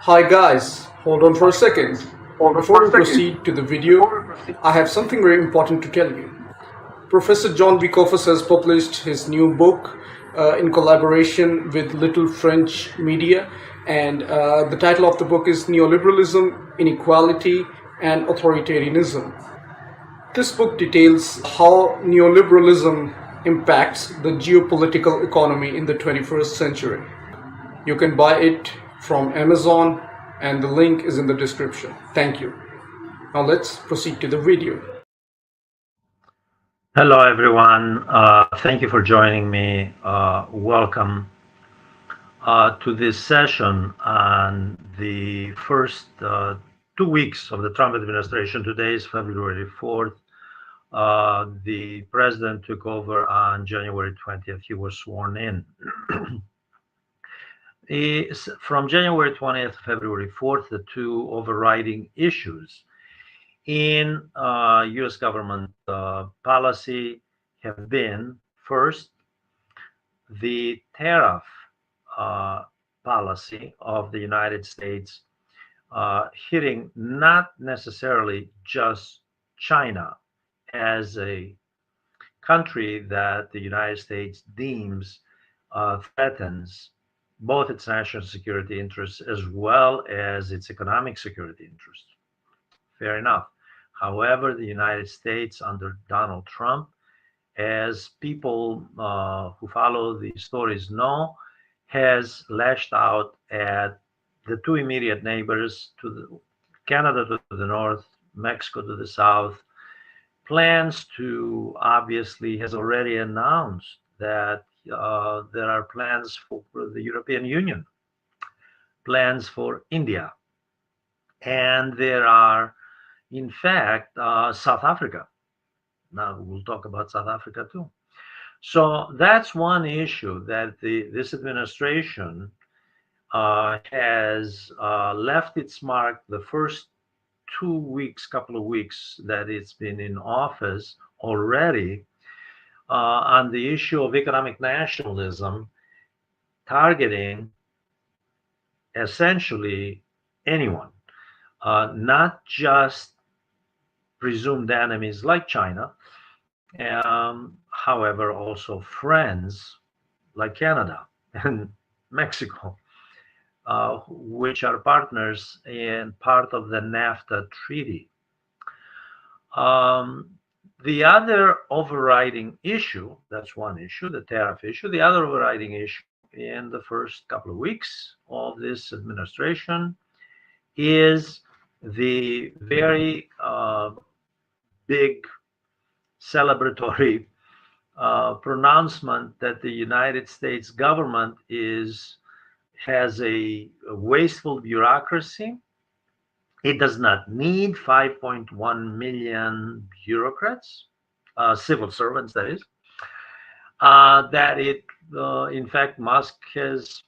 Hi guys, hold on for a second. Before we proceed to the video, I have something very important to tell you. Professor John V. Kofus has published his new book in collaboration with Little French Media, and the title of the book is Neoliberalism, Inequality, and Authoritarianism. This book details how neoliberalism impacts the geopolitical economy in the 21st century. You can buy it from Amazon, and the link is in the description. Thank you. Now let's proceed to the video. Hello, everyone. Thank you for joining me. Welcome to this session on the first 2 weeks of the Trump administration. Today is February 4th. The president took over on January 20th. He was sworn in. From January 20th to February 4th, the two overriding issues in U.S. government policy have been, first, the tariff policy of the United States hitting not necessarily just China as a country that the United States deems threatens both its national security interests as well as its economic security interests. Fair enough. However, the United States under Donald Trump, as people who follow the stories know, has lashed out at the two immediate neighbors, Canada to the north, Mexico to the south. Plans to obviously has already announced that there are plans for the European Union, plans for India, and there are, in fact, South Africa. Now we'll talk about South Africa too. So that's one issue that this administration has left its mark the first 2 weeks, couple of weeks that it's been in office already on the issue of economic nationalism, targeting essentially anyone, not just presumed enemies like China, however, also friends like Canada and Mexico, which are partners and part of the NAFTA treaty. The other overriding issue, that's one issue, the tariff issue. The other overriding issue in the first couple of weeks of this administration is the very big celebratory pronouncement that the United States government has a wasteful bureaucracy. It does not need 5.1 million bureaucrats, civil servants, that is. That it, in fact, Musk has,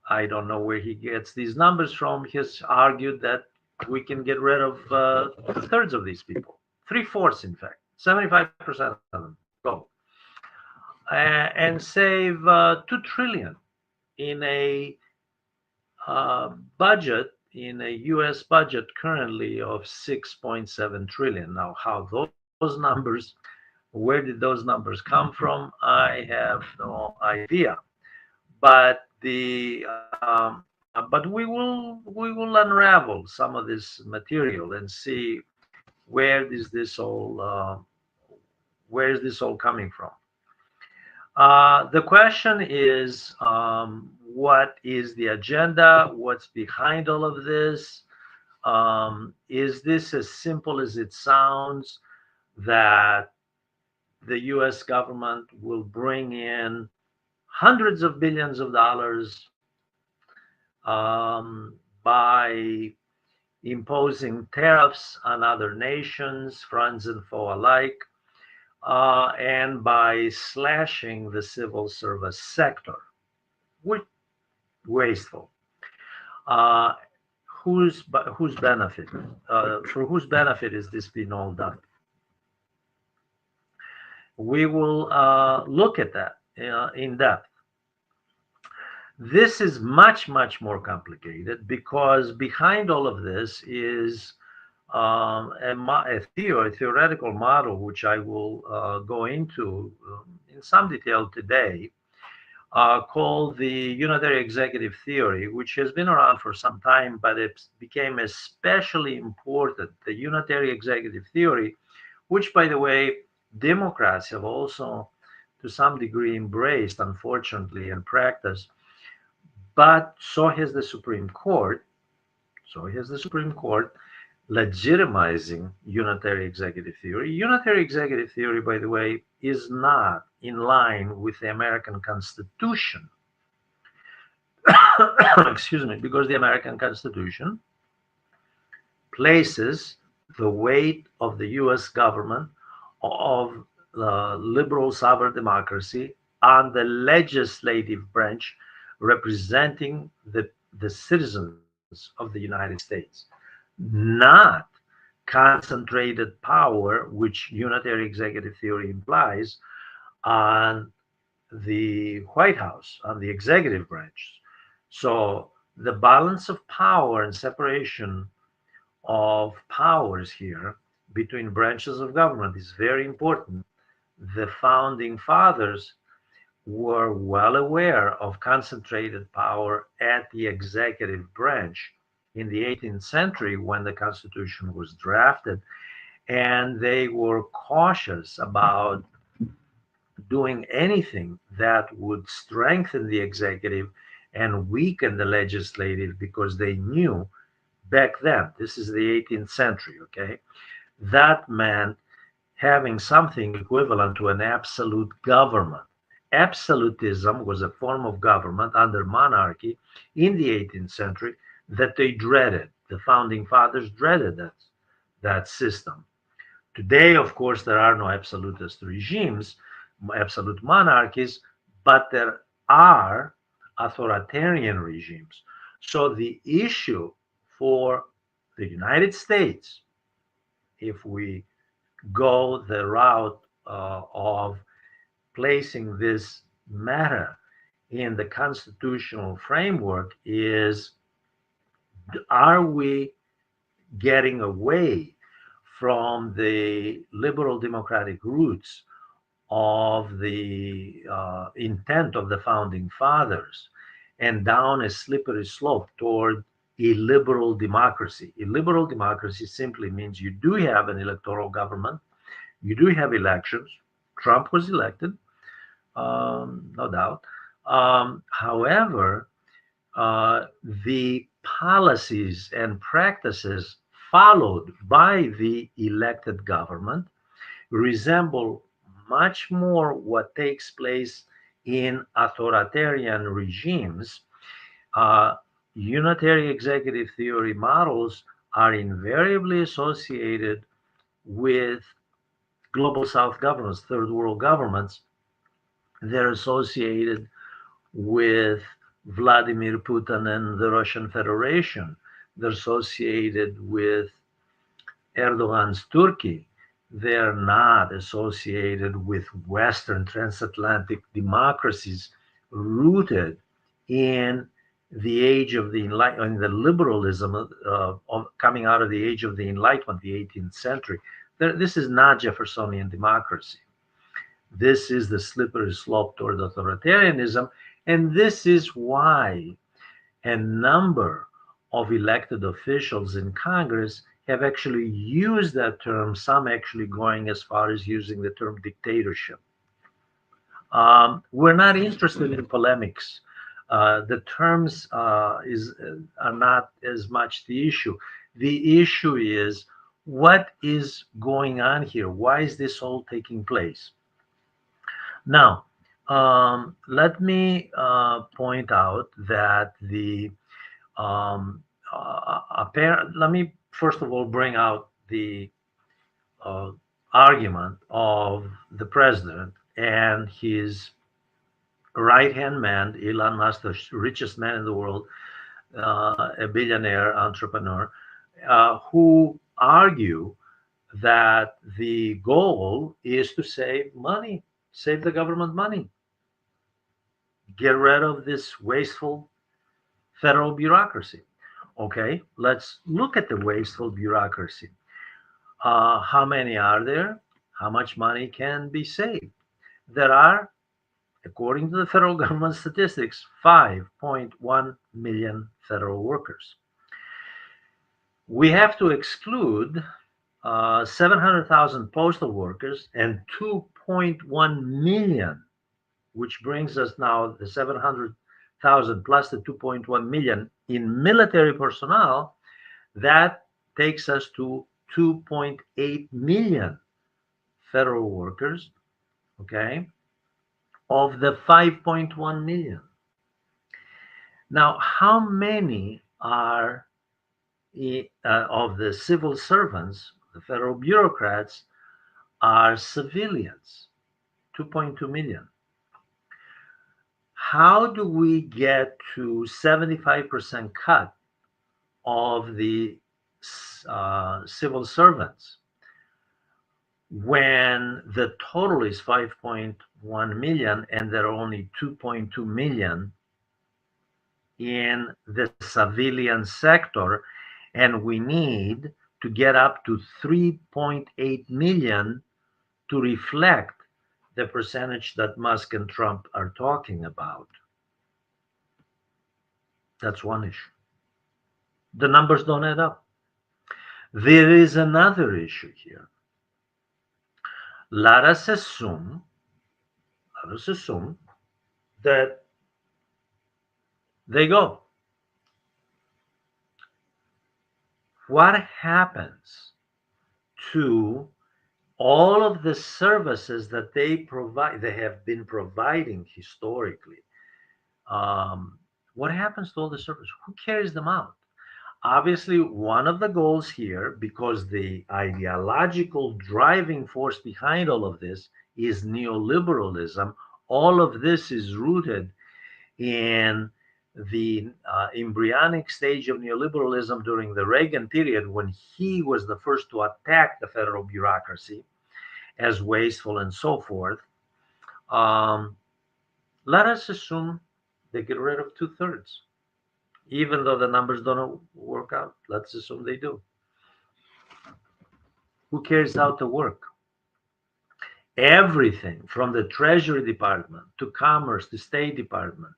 I don't know where he gets these numbers from, he has argued that we can get rid of 2/3 of these people, 3/4, in fact, 75% of them go, and save 2 trillion in a budget, in a U.S. budget currently of 6.7 trillion. Now, how those numbers, where did those numbers come from? I have no idea. But we will unravel some of this material and see where is this all coming from. The question is, what is the agenda? What's behind all of this? Is this as simple as it sounds, that the U.S. government will bring in hundreds of billions of dollars by imposing tariffs on other nations, friends and foe alike, and by slashing the civil service sector, which wasteful. Whose benefit? For whose benefit is this being all done? We will look at that in depth. This is much, much more complicated because behind all of this is a theoretical model, which I will go into in some detail today, called the Unitary Executive Theory, which has been around for some time, but it became especially important. The Unitary Executive Theory, which, by the way, Democrats have also, to some degree, embraced, unfortunately, in practice, but so has the Supreme Court. So has the Supreme Court legitimizing unitary executive theory. Unitary executive theory, by the way, is not in line with the American Constitution. Excuse me, because the American Constitution places the weight of the US government of liberal sovereign democracy on the legislative branch representing the citizens of the United States, not concentrated power, which unitary executive theory implies, on the White House, on the executive branch. So the balance of power and separation of powers here between branches of government is very important. The founding fathers were well aware of concentrated power at the executive branch in the 18th century when the Constitution was drafted, and they were cautious about doing anything that would strengthen the executive and weaken the legislative because they knew back then, this is the 18th century, okay, that meant having something equivalent to an absolute government. Absolutism was a form of government under monarchy in the 18th century that they dreaded. The founding fathers dreaded that system. Today, of course, there are no absolutist regimes, absolute monarchies, but there are authoritarian regimes. So the issue for the United States, if we go the route of placing this matter in the constitutional framework, is are we getting away from the liberal democratic roots of the intent of the founding fathers and down a slippery slope toward illiberal democracy? Illiberal democracy simply means you do have an electoral government, you do have elections. Trump was elected, no doubt. However, the policies and practices followed by the elected government resemble much more what takes place in authoritarian regimes. Uh, Unitary executive theory models are invariably associated with global south governments, third world governments. They're associated with Vladimir Putin and the Russian Federation. They're associated with Erdogan's Turkey. They're not associated with Western transatlantic democracies rooted in the age of the Enlightenment, in the liberalism coming out of the age of the Enlightenment, the 18th century. This is not Jeffersonian democracy. This is the slippery slope toward authoritarianism. And this is why a number of elected officials in Congress have actually used that term, some actually going as far as using the term dictatorship. We're not interested in polemics. The terms are not as much the issue. The issue is what is going on here? Why is this all taking place? Now, let me point out that let me first of all bring out the uh, argument of the president and his right hand man, Elon Musk, the richest man in the world, a billionaire entrepreneur, who argue that the goal is to save money, save the government money. get rid of this wasteful federal bureaucracy. Okay, let's look at the wasteful bureaucracy. How many are there? How much money can be saved? There are, according to the federal government statistics, 5.1 million federal workers. We have to exclude 700,000 postal workers and 2.1 million, which brings us now the 700,000 plus the 2.1 million in military personnel. That takes us to 2.8 million federal workers, okay, of the 5.1 million. Now, how many are of the civil servants, the federal bureaucrats, are civilians? 2.2 million. How do we get to 75% cut of the civil servants when the total is 5.1 million and there are only 2.2 million in the civilian sector, and we need to get up to 3.8 million to reflect the percentage that Musk and Trump are talking about? That's one issue. The numbers don't add up. There is another issue here. Let us assume that they go. What happens to all of the services that they provide, they have been providing historically? What happens to all the services? Who carries them out? Obviously, one of the goals here, because the ideological driving force behind all of this is neoliberalism, all of this is rooted in the embryonic stage of neoliberalism during the Reagan period, when he was the first to attack the federal bureaucracy as wasteful and so forth. Let us assume they get rid of 2/3. Even though the numbers don't work out, let's assume they do. Who carries out the work? Everything from the Treasury Department to Commerce to State Department,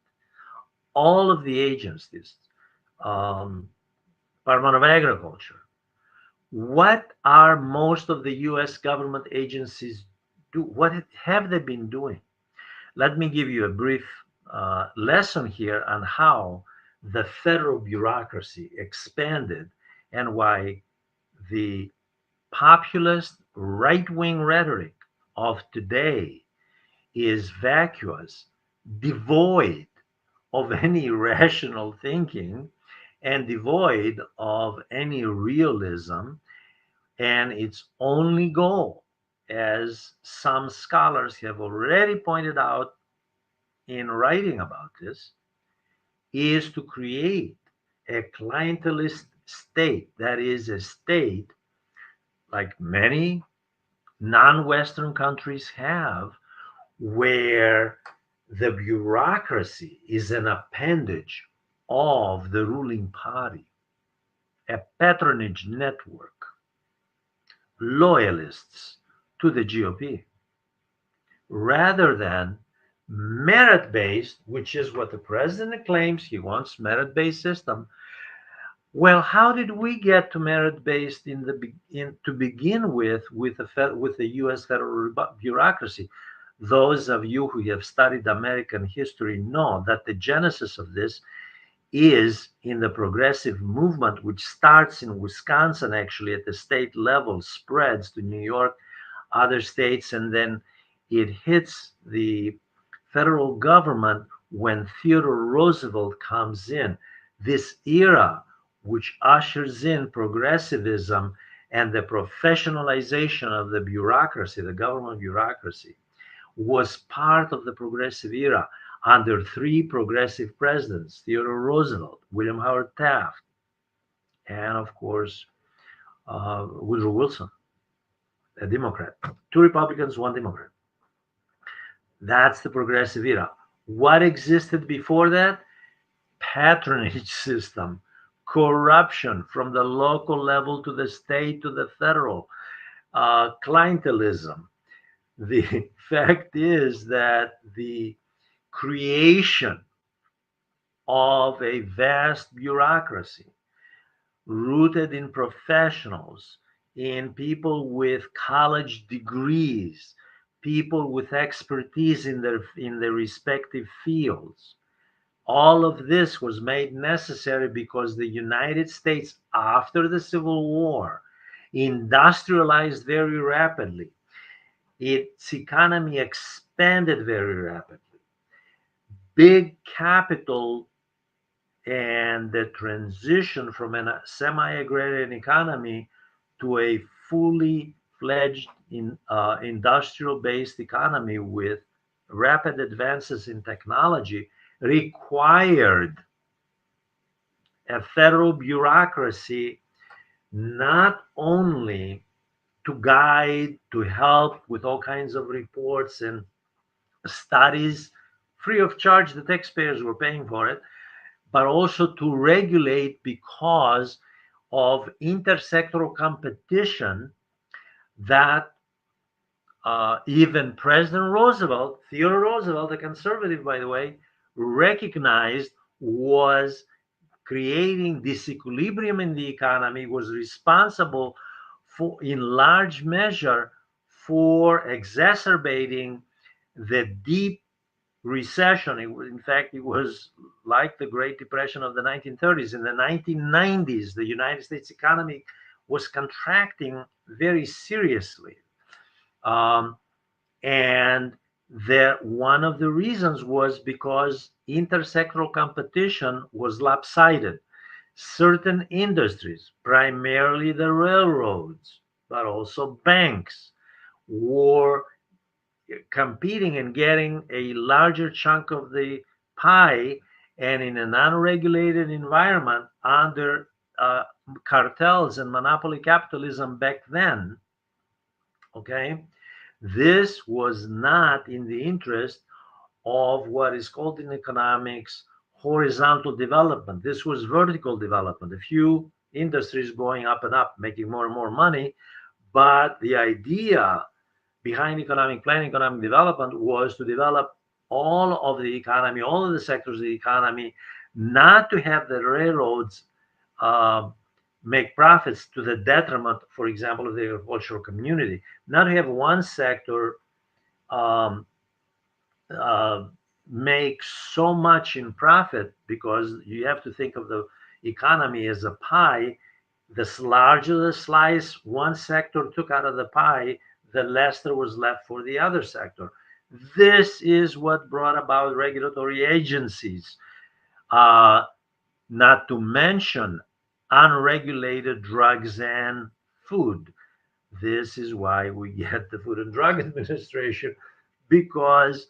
all of the agencies, Department of Agriculture. What are most of the U.S. government agencies do? What have they been doing? Let me give you a brief lesson here on how the federal bureaucracy expanded and why the populist right-wing rhetoric of today is vacuous, devoid of any rational thinking, and devoid of any realism. And its only goal, as some scholars have already pointed out in writing about this, is to create a clientelist state. That is a state like many non-Western countries have, where the bureaucracy is an appendage of the ruling party, a patronage network, loyalists to the GOP, rather than merit-based, which is what the president claims. He wants merit-based system. Well, how did we get to merit-based to begin with the U.S. federal bureaucracy? Those of you who have studied American history know that the genesis of this is in the progressive movement, which starts in Wisconsin, actually at the state level, spreads to New York, other states, and then it hits the federal government when Theodore Roosevelt comes in. This era, which ushers in progressivism and the professionalization of the bureaucracy, the government bureaucracy, was part of the progressive era under three progressive presidents: Theodore Roosevelt, William Howard Taft, and of course, Woodrow Wilson, a Democrat. Two Republicans, one Democrat. That's the progressive era. What existed before that? Patronage system, corruption from the local level to the state to the federal, clientelism. The fact is that the creation of a vast bureaucracy rooted in professionals, in people with college degrees, people with expertise in their respective fields. All of this was made necessary because the United States, after the Civil War, industrialized very rapidly. Its economy expanded very rapidly. Big capital and the transition from a semi-agrarian economy to a fully fledged industrial-based economy with rapid advances in technology required a federal bureaucracy not only to guide, to help with all kinds of reports and studies free of charge, the taxpayers were paying for it, but also to regulate because of intersectoral competition that even President Roosevelt, Theodore Roosevelt, a conservative, by the way, recognized was creating disequilibrium in the economy, was responsible for, in large measure, for exacerbating the deep recession. In fact, it was like the Great Depression of the 1930s. In the 1990s, the United States economy was contracting very seriously. Um, and one of the reasons was because intersectoral competition was lopsided. Certain industries, primarily the railroads, but also banks, were competing and getting a larger chunk of the pie, and in an unregulated environment under uh, cartels and monopoly capitalism back then, okay, this was not in the interest of what is called in economics horizontal development. This was vertical development, a few industries going up and up, making more and more money. But the idea behind economic planning, economic development was to develop all of the economy, all of the sectors of the economy, not to have the railroads uh, make profits to the detriment, for example, of the agricultural community, not to have one sector um, uh, make so much in profit, because you have to think of the economy as a pie. The larger the slice one sector took out of the pie, the less there was left for the other sector. This is what brought about regulatory agencies, uh, not to mention unregulated drugs and food. This is why we get the Food and Drug Administration, because,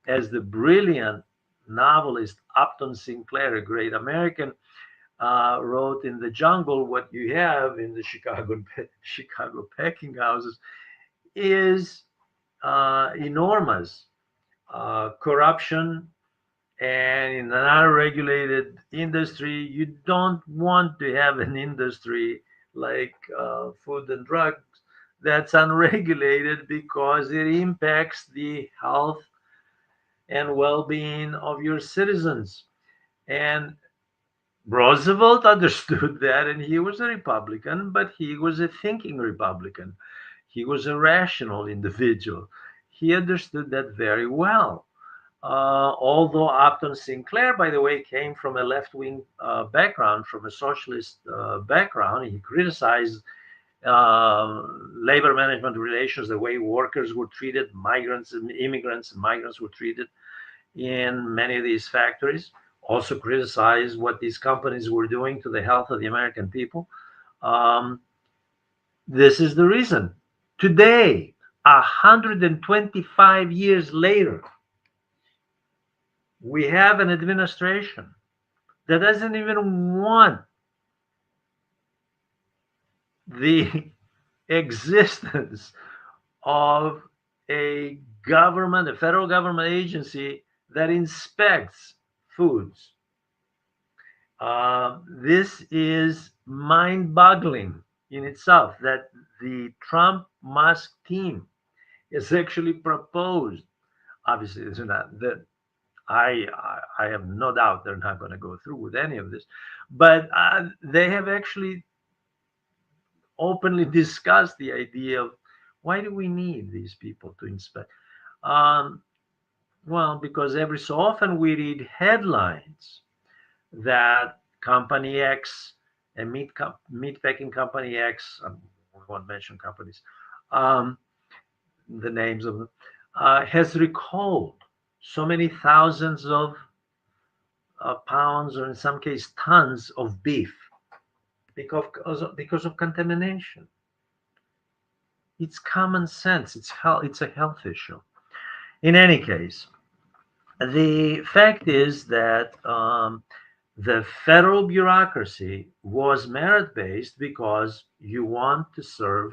as the brilliant novelist Upton Sinclair, a great American, wrote in The Jungle, what you have in the Chicago packing houses is enormous corruption. And in an unregulated industry, you don't want to have an industry like food and drugs that's unregulated, because it impacts the health and well-being of your citizens. And Roosevelt understood that, and he was a Republican, but he was a thinking Republican. He was a rational individual. He understood that very well. Although Upton Sinclair, by the way, came from a left wing background, from a socialist background, he criticized labor management relations, the way workers were treated, migrants and immigrants and migrants were treated in many of these factories. Also criticized what these companies were doing to the health of the American people. Um, this is the reason. Today, 125 years later, we have an administration that doesn't even want the existence of a government, a federal government agency that inspects foods. This is mind boggling in itself that the Trump Musk team has actually proposed. Obviously, it's not that I have no doubt they're not going to go through with any of this, but they have actually openly discussed the idea of why do we need these people to inspect? Um, well, because every so often we read headlines that Company X and meat packing Company X, we won't mention companies, um, the names of them, has recalled so many thousands of pounds, or in some case tons of beef because of contamination. It's common sense. It's a health issue. In any case, the fact is that the federal bureaucracy was merit based because you want to serve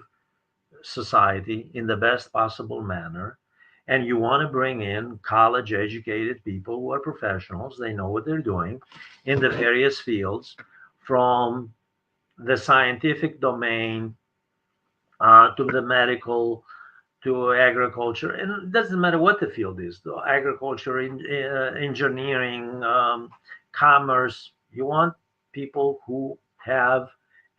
society in the best possible manner, and you want to bring in college educated people who are professionals. They know what they're doing in the various fields, from the scientific domain to the medical, to agriculture, and it doesn't matter what the field is, the agriculture, engineering, commerce. You want people who have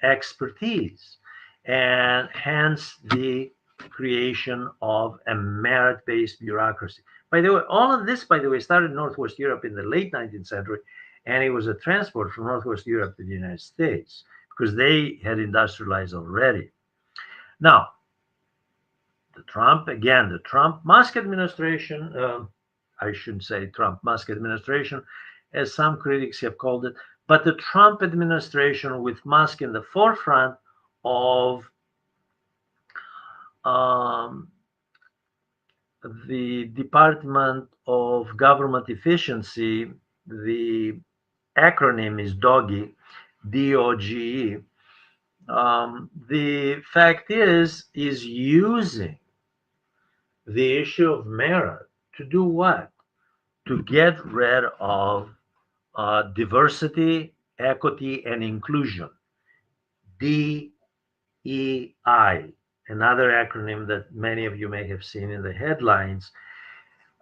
expertise, and hence the creation of a merit-based bureaucracy. By the way, all of this, by the way, started in Northwest Europe in the late 19th century, and it was a transport from Northwest Europe to the United States because they had industrialized already. Now, the Trump Musk administration, I shouldn't say Trump Musk administration, as some critics have called it, but the Trump administration with Musk in the forefront of um, the Department of Government Efficiency. The acronym is DOGE, DOGE. The fact is using the issue of merit to do what? To get rid of diversity, equity, and inclusion. DEI, another acronym that many of you may have seen in the headlines.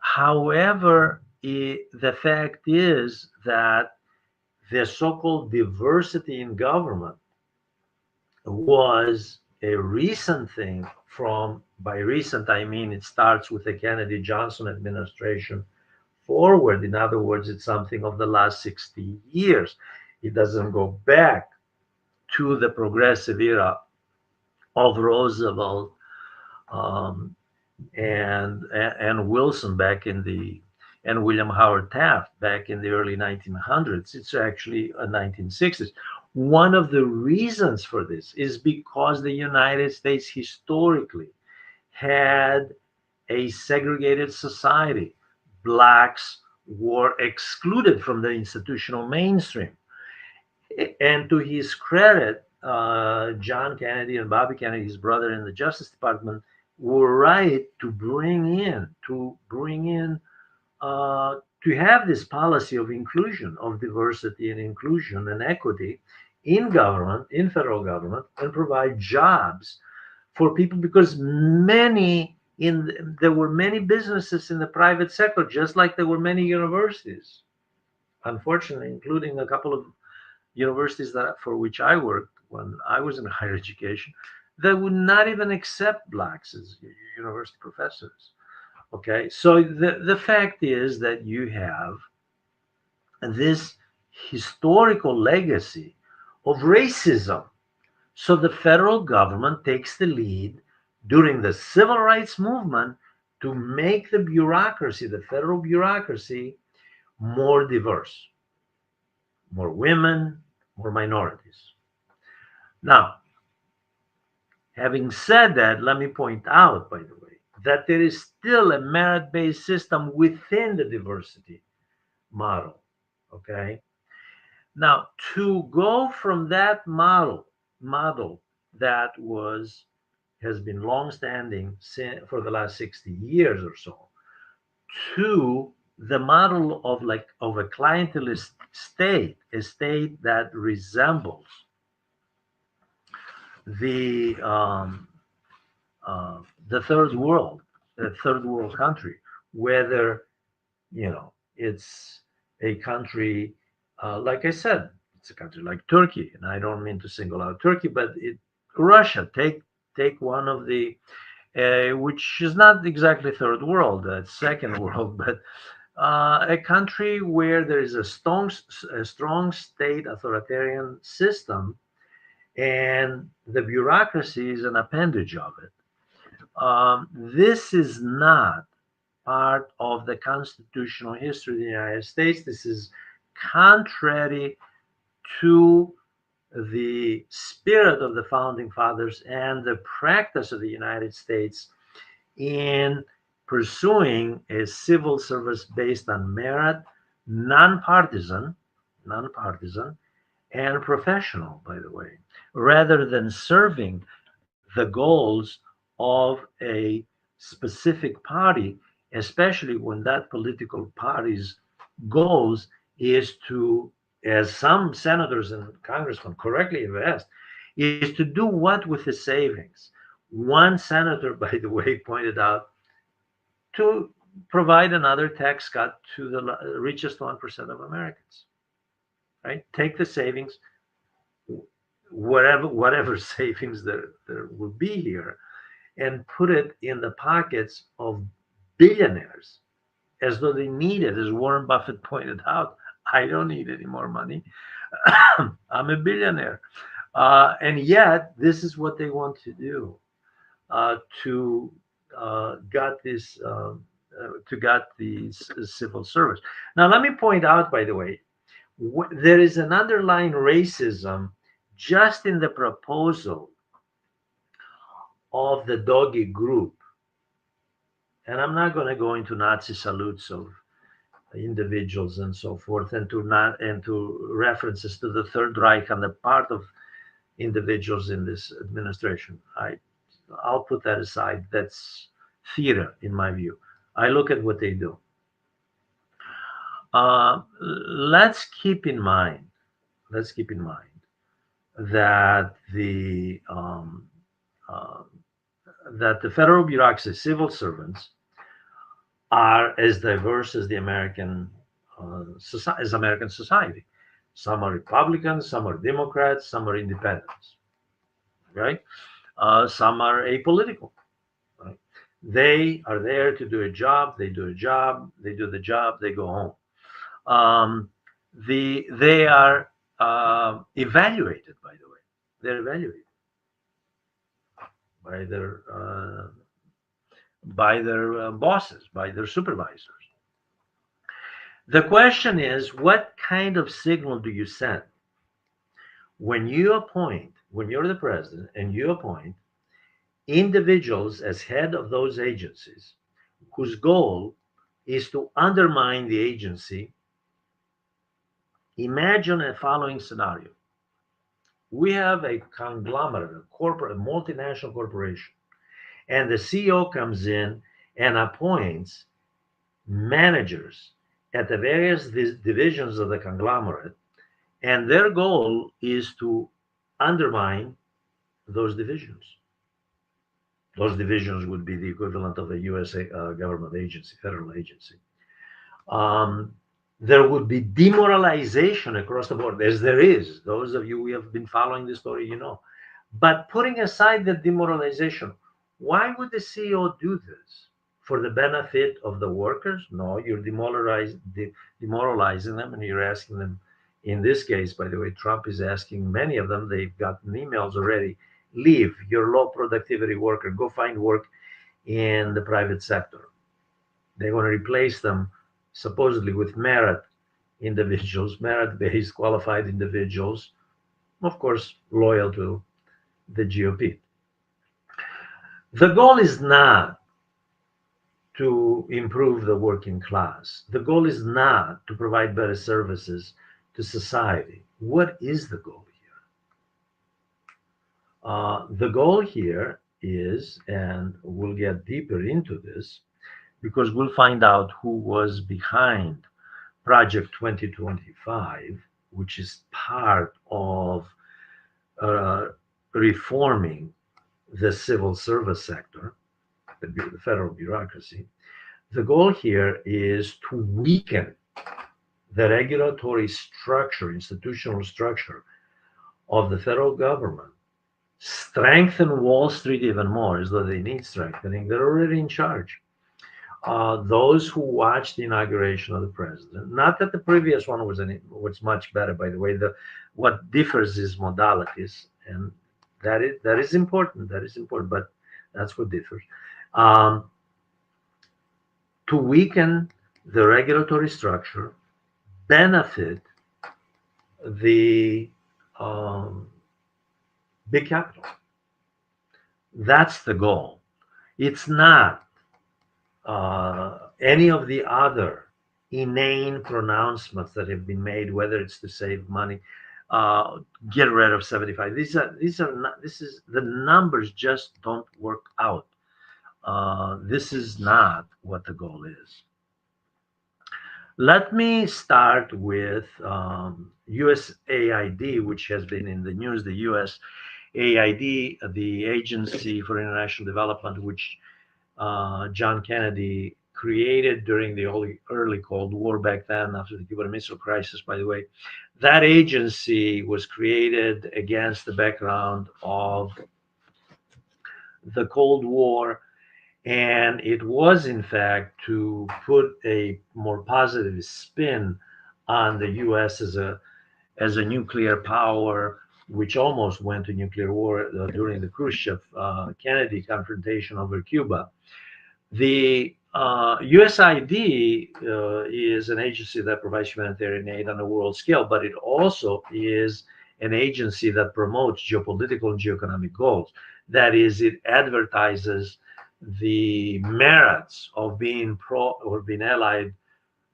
However, the fact is that the so-called diversity in government was a recent thing. From, by recent I mean it starts with the Kennedy Johnson administration forward. In other words, it's something of the last 60 years. It doesn't go back to the progressive era of Roosevelt, um, and Wilson back in the and William Howard Taft back in the early 1900s. It's actually a 1960s. One of the reasons for this is because the United States historically had a segregated society. Blacks were excluded from the institutional mainstream. And to his credit, John Kennedy and Bobby Kennedy, his brother in the Justice Department, were right to have this policy of inclusion, of diversity and inclusion and equity in government, in federal government, and provide jobs for people, because there were many businesses in the private sector, just like there were many universities, unfortunately, including a couple of universities that for which I worked when I was in higher education, that would not even accept blacks as university professors. Okay, so the fact is that you have this historical legacy of racism. So the federal government takes the lead during the civil rights movement to make the bureaucracy, the federal bureaucracy, more diverse, more women, more minorities. Now, having said that, let me point out, by the way, that there is still a merit based system within the diversity model. Okay. Now, to go from that model that has been long standing for the last 60 years or so, to the model of a clientelist state, a state that resembles the um, uh, the third world country, whether it's a country, like I said, it's a country like Turkey, and I don't mean to single out Turkey, but Russia. Take one of the which is not exactly third world, it's second world, but a country where there is a strong state authoritarian system, and the bureaucracy is an appendage of it. This is not part of the constitutional history of the United States. This is contrary to the spirit of the founding fathers and the practice of the United States in pursuing a civil service based on merit, nonpartisan, nonpartisan, and professional, by the way, rather than serving the goals of a specific party, especially when that political party's goals is to, as some senators and congressmen correctly have asked, is to do what with the savings? One senator, by the way, pointed out to provide another tax cut to the richest 1% of Americans, right? Take the savings, whatever savings there will be here, and put it in the pockets of billionaires as though they need it. As Warren Buffett pointed out, I don't need any more money. I'm a billionaire. And yet, this is what they want to do to got this to got the civil service. Now, let me point out, by the way, there is an underlying racism just in the proposal of the doggy group. And I'm not going to go into Nazi salutes of individuals and so forth, and to references to the Third Reich on the part of individuals in this administration. I'll put that aside. That's theater, in my view. I look at what they do. Let's keep in mind. Let's keep in mind that uh, the federal bureaucracy, civil servants, are as diverse as the American society. Some are Republicans, some are Democrats, some are independents, right? Some are apolitical. Right? They are there to do a job. They do a job. They do the job. They go home. They are evaluated. By the way, they're evaluated by their bosses, by their supervisors. The question is, what kind of signal do you send when you're the president and you appoint individuals as head of those agencies whose goal is to undermine the agency? Imagine a following scenario. We have a conglomerate, a multinational corporation, and the CEO comes in and appoints managers at the various divisions of the conglomerate, and their goal is to undermine those divisions. Those divisions would be the equivalent of a U.S. government agency, federal agency. Um, there would be demoralization across the board, as there is. Those of you who have been following this story, you know. But putting aside the demoralization, why would the CEO do this? For the benefit of the workers? No, you're demoralizing them, and you're asking them. In this case, by the way, Trump is asking many of them, they've gotten emails already, leave, your low productivity worker, go find work in the private sector. They want to replace them supposedly with merit individuals, merit-based qualified individuals, of course, loyal to the GOP. The goal is not to improve the working class. The goal is not to provide better services to society. What is the goal here? The goal here is, and we'll get deeper into this, because we'll find out who was behind Project 2025, which is part of uh, reforming the civil service sector, the federal bureaucracy. The goal here is to weaken the regulatory structure, institutional structure of the federal government, strengthen Wall Street even more, as though they need strengthening. They're already in charge. Those who watched the inauguration of the president, not that the previous one was much better, by the way. What differs is modalities, and that is important. That is important, but that's what differs. Um, to weaken the regulatory structure, benefit the um, big capital. That's the goal. It's not any of the other inane pronouncements that have been made, whether it's to save money, get rid of 75. These are not. This is the numbers just don't work out. This is not what the goal is. Let me start with USAID, which has been in the news. The USAID, the Agency for International Development, which John Kennedy created during the early Cold War back then, after the Cuban Missile Crisis, by the way. That agency was created against the background of the Cold War, and it was, in fact, to put a more positive spin on the U.S. as a nuclear power, which almost went to nuclear war during the Khrushchev Kennedy confrontation over Cuba. The USAID is an agency that provides humanitarian aid on a world scale, but it also is an agency that promotes geopolitical and geoeconomic goals. That is, it advertises the merits of being pro or being allied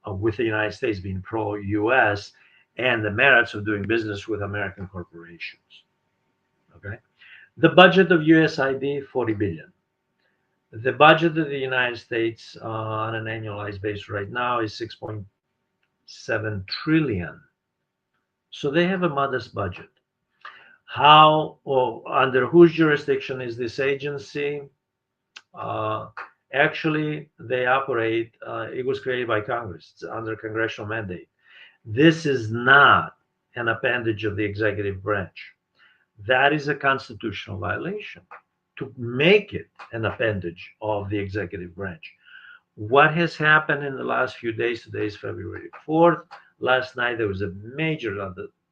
with the United States, being pro-US, and the merits of doing business with American corporations. Okay, the budget of USAID, 40 billion. The budget of the United States on an annualized basis right now is 6.7 trillion. So they have a modest budget. How or under whose jurisdiction is this agency? Uh, Actually, they operate, it was created by Congress. It's under congressional mandate. This is not an appendage of the executive branch. That is a constitutional violation to make it an appendage of the executive branch. What has happened in the last few days? Today is February 4th. Last night there was a major,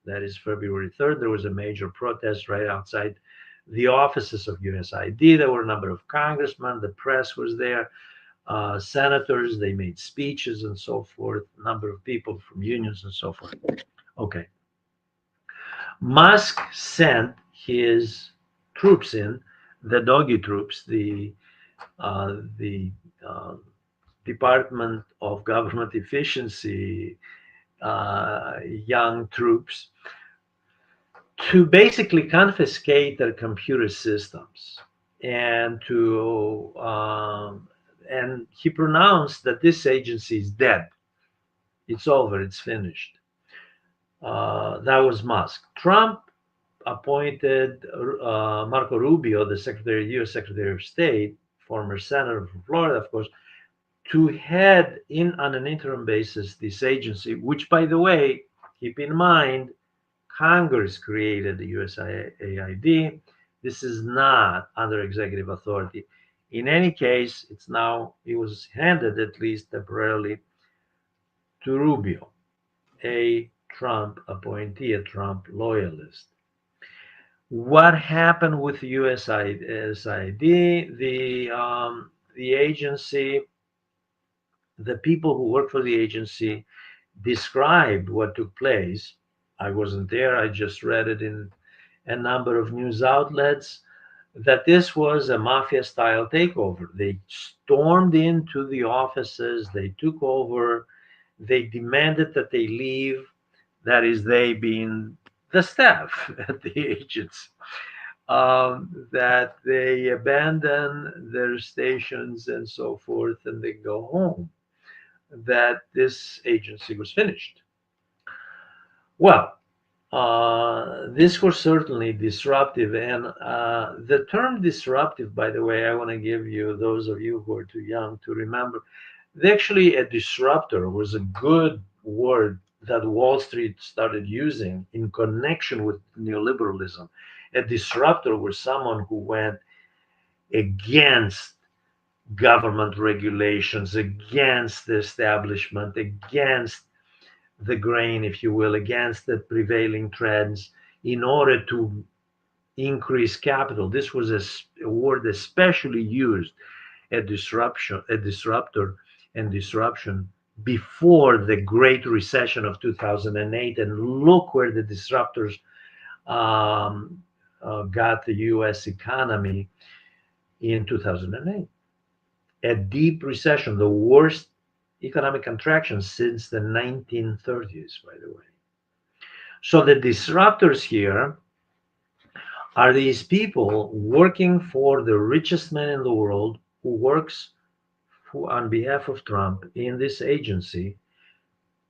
that is February 3rd, there was a major protest right outside the offices of USAID. There were a number of congressmen, the press was there, senators, they made speeches and so forth, a number of people from unions and so forth. Okay. Musk sent his troops in, the doggy troops, the Department of Government Efficiency young troops, to basically confiscate their computer systems, and he pronounced that this agency is dead. It's over. It's finished. That was Musk. Trump appointed Marco Rubio, the U.S. Secretary of State, former senator from Florida, of course, to head in on an interim basis this agency, which, by the way, keep in mind, Congress created the USAID. This is not under executive authority. In any case, it was handed, at least temporarily, to Rubio, a Trump appointee, a Trump loyalist. What happened with USAID? The agency, the people who work for the agency described what took place. I wasn't there. I just read it in a number of news outlets, that this was a mafia style takeover. They stormed into the offices, they took over, they demanded that they leave. That is, they being the staff at the agency. that they abandon their stations and so forth and they go home, that this agency was finished. Well, this was certainly disruptive. And the term disruptive, by the way, I want to give you, those of you who are too young to remember, actually, a disruptor was a good word that Wall Street started using in connection with neoliberalism. A disruptor was someone who went against government regulations, against the establishment, against the grain, if you will, against the prevailing trends in order to increase capital. This was a word especially used at disruption, a disruptor and disruption before the Great Recession of 2008. And look where the disruptors got the US economy in 2008. A deep recession, the worst economic contraction since the 1930s, by the way. So the disruptors here are these people working for the richest man in the world who works on behalf of Trump in this agency,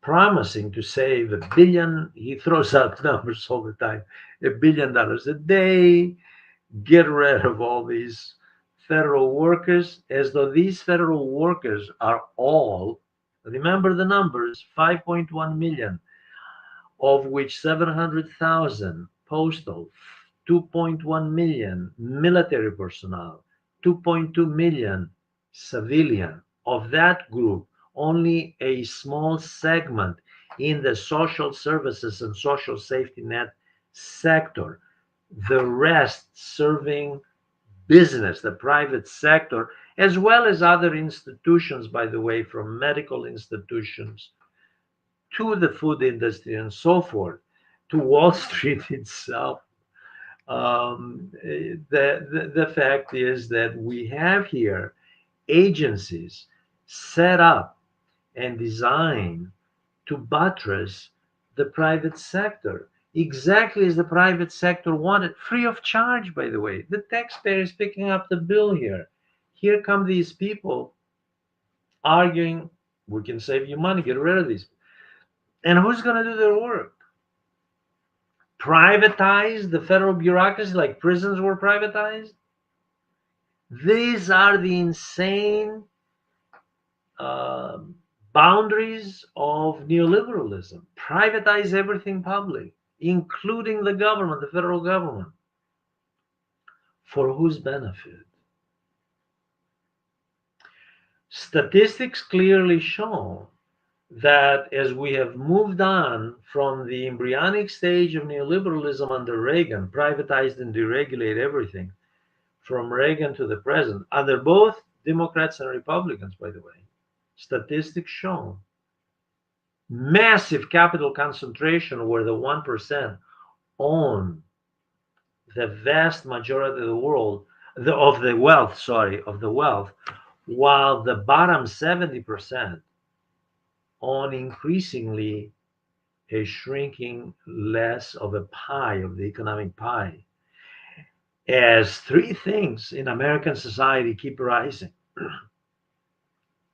promising to save $1 billion. He throws out numbers all the time: $1 billion a day, get rid of all these federal workers, as though these federal workers are all, remember the numbers, 5.1 million, of which 700,000 postal, 2.1 million military personnel, 2.2 million civilian. Of that group, only a small segment in the social services and social safety net sector. The rest serving business, the private sector, as well as other institutions, by the way, from medical institutions to the food industry and so forth, to Wall Street itself. The fact is that we have here agencies set up and designed to buttress the private sector, exactly as the private sector wanted, free of charge, by the way. The taxpayer is picking up the bill here. Here come these people arguing, we can save you money, get rid of these. And who's going to do their work? Privatize the federal bureaucracy like prisons were privatized? These are the insane uh, boundaries of neoliberalism. Privatize everything public, including the government, the federal government. For whose benefit? Statistics clearly show that as we have moved on from the embryonic stage of neoliberalism under Reagan, privatized and deregulate everything, from Reagan to the present, under both Democrats and Republicans, by the way, statistics show massive capital concentration where the 1% own the vast majority of the world, of the wealth, while the bottom 70% own increasingly a shrinking less of a pie of the economic pie, as three things in American society keep rising: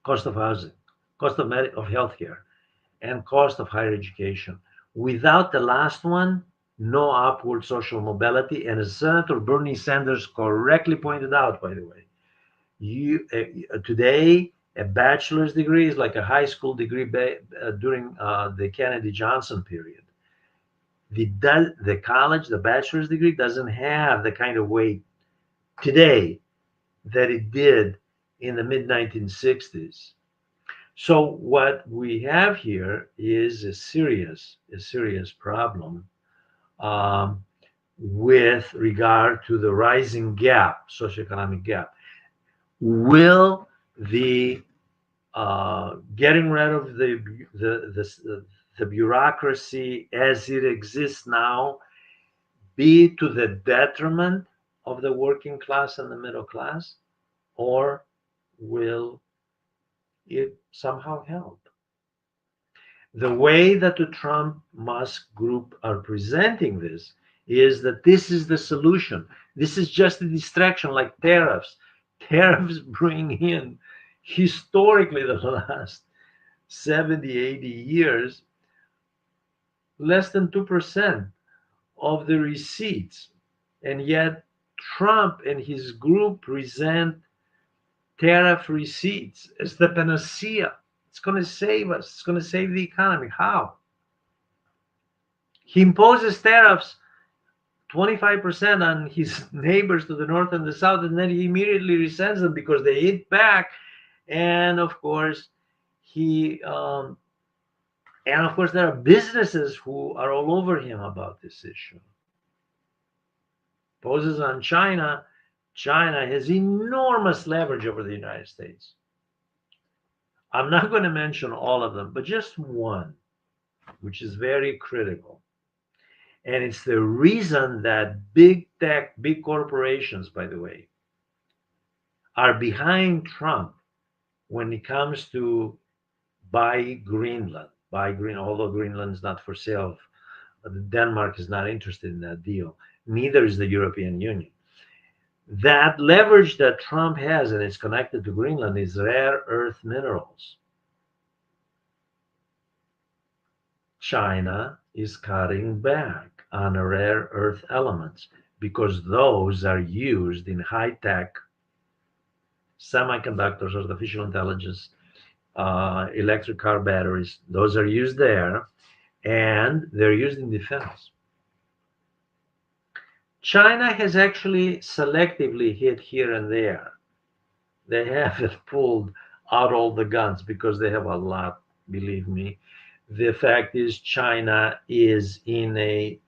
cost of housing, cost of healthcare, and cost of higher education. Without the last one, no upward social mobility. And as Senator Bernie Sanders correctly pointed out, by the way, today a bachelor's degree is like a high school degree during the Kennedy Johnson period. The college, the bachelor's degree, doesn't have the kind of weight today that it did in the mid 1960s. So what we have here is a serious problem um, with regard to the rising gap, socioeconomic gap. Will the getting rid of the bureaucracy as it exists now be to the detriment of the working class and the middle class, or will it somehow help? The way that the Trump Musk group are presenting this is that this is the solution. This is just a distraction like tariffs. Tariffs bring in, historically, the last 70, 80 years, less than 2% of the receipts. And yet, Trump and his group present tariff receipts as the panacea. It's going to save us, it's going to save the economy. How? He imposes tariffs 25% on his neighbors to the north and the south, and then he immediately resents them because they hit back. And of course, he and of course there are businesses who are all over him about this issue. Poses on China. China has enormous leverage over the United States. I'm not going to mention all of them, but just one, which is very critical. And it's the reason that big tech, big corporations, by the way, are behind Trump when it comes to buy Greenland. Buy Green, although Greenland is not for sale. Denmark is not interested in that deal. Neither is the European Union. That leverage that Trump has, and it's connected to Greenland, is rare earth minerals. China is cutting back on rare earth elements because those are used in high-tech semiconductors, artificial intelligence, electric car batteries. Those are used there, and they're used in defense. China has actually selectively hit here and there. They haven't pulled out all the guns because they have a lot, believe me. The fact is, China is in a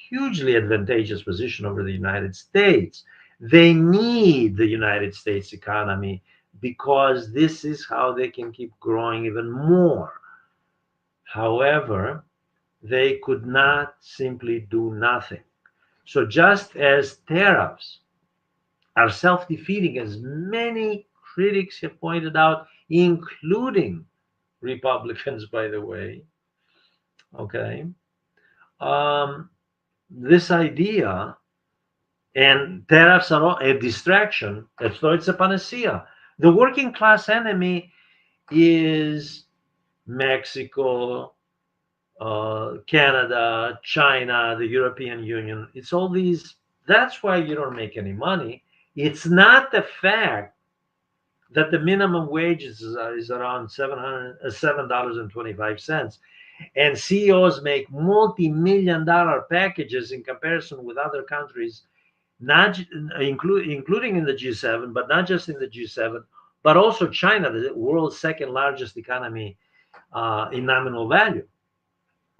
hugely advantageous position over the United States. They need the United States economy because this is how they can keep growing even more. However, they could not simply do nothing. So just as tariffs are self-defeating, as many critics have pointed out, including Republicans, by the way, okay, um, this idea and tariffs are a distraction, as though it's a panacea. The working class enemy is Mexico, Canada, China, the European Union. It's all these. That's why you don't make any money. It's not the fact that the minimum wage is around $7.25, and CEOs make multi-million-dollar packages in comparison with other countries, not including in the G7, but not just in the G7, but also China, the world's second largest economy in nominal value.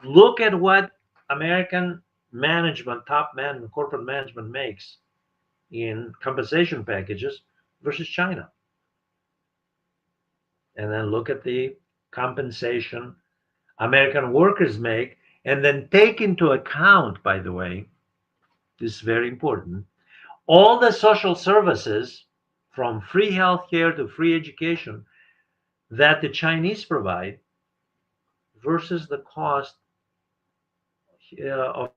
Look at what American management, top management, corporate management makes in compensation packages versus China. And then look at the compensation American workers make, and then take into account, by the way, this is very important, all the social services from free healthcare to free education that the Chinese provide versus the cost of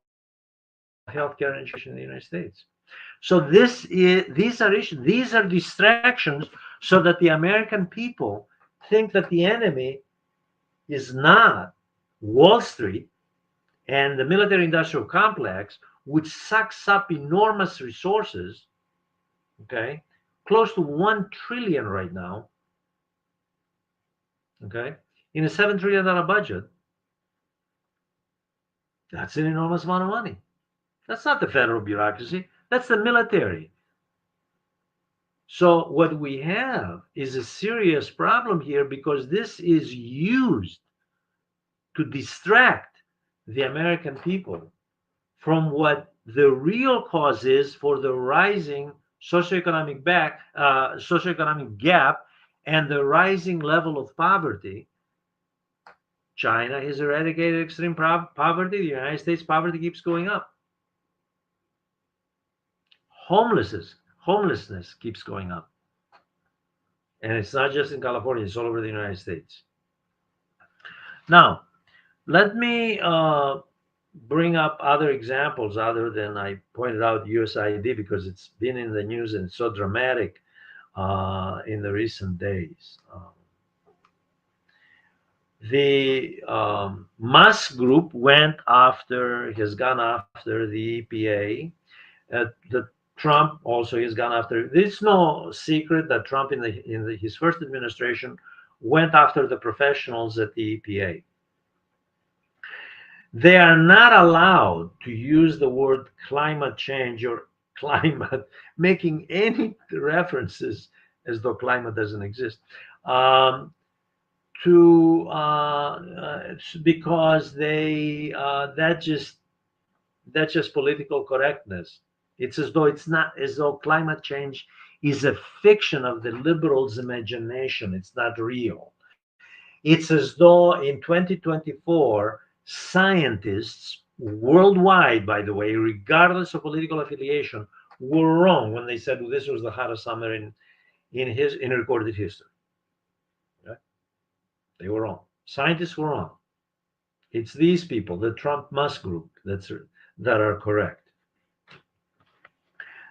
healthcare and education in the United States. So these are issues, these are distractions, so that the American people think that the enemy is not Wall Street and the military industrial complex, which sucks up enormous resources, okay, close to 1 trillion right now, okay, in a $7 trillion budget. That's an enormous amount of money. That's not the federal bureaucracy, that's the military. So what we have is a serious problem here because this is used to distract the American people from what the real cause is for the rising socioeconomic gap and the rising level of poverty. China has eradicated extreme poverty. The United States poverty keeps going up. Homelessness keeps going up. And it's not just in California, it's all over the United States. Now, let me bring up other examples other than I pointed out USAID because it's been in the news and it's so dramatic in the recent days. The Musk group has gone after the EPA. The Trump also has gone after. It's no secret that Trump his first administration went after the professionals at the EPA. They are not allowed to use the word climate change or climate, making any references as though climate doesn't exist. Um, because that's just political correctness. It's as though climate change is a fiction of the liberals' imagination. It's not real. It's as though in 2024, scientists worldwide, by the way, regardless of political affiliation, were wrong when they said this was the hottest summer in recorded history. Okay? They were wrong. Scientists were wrong. It's these people, the Trump Musk group, that are correct.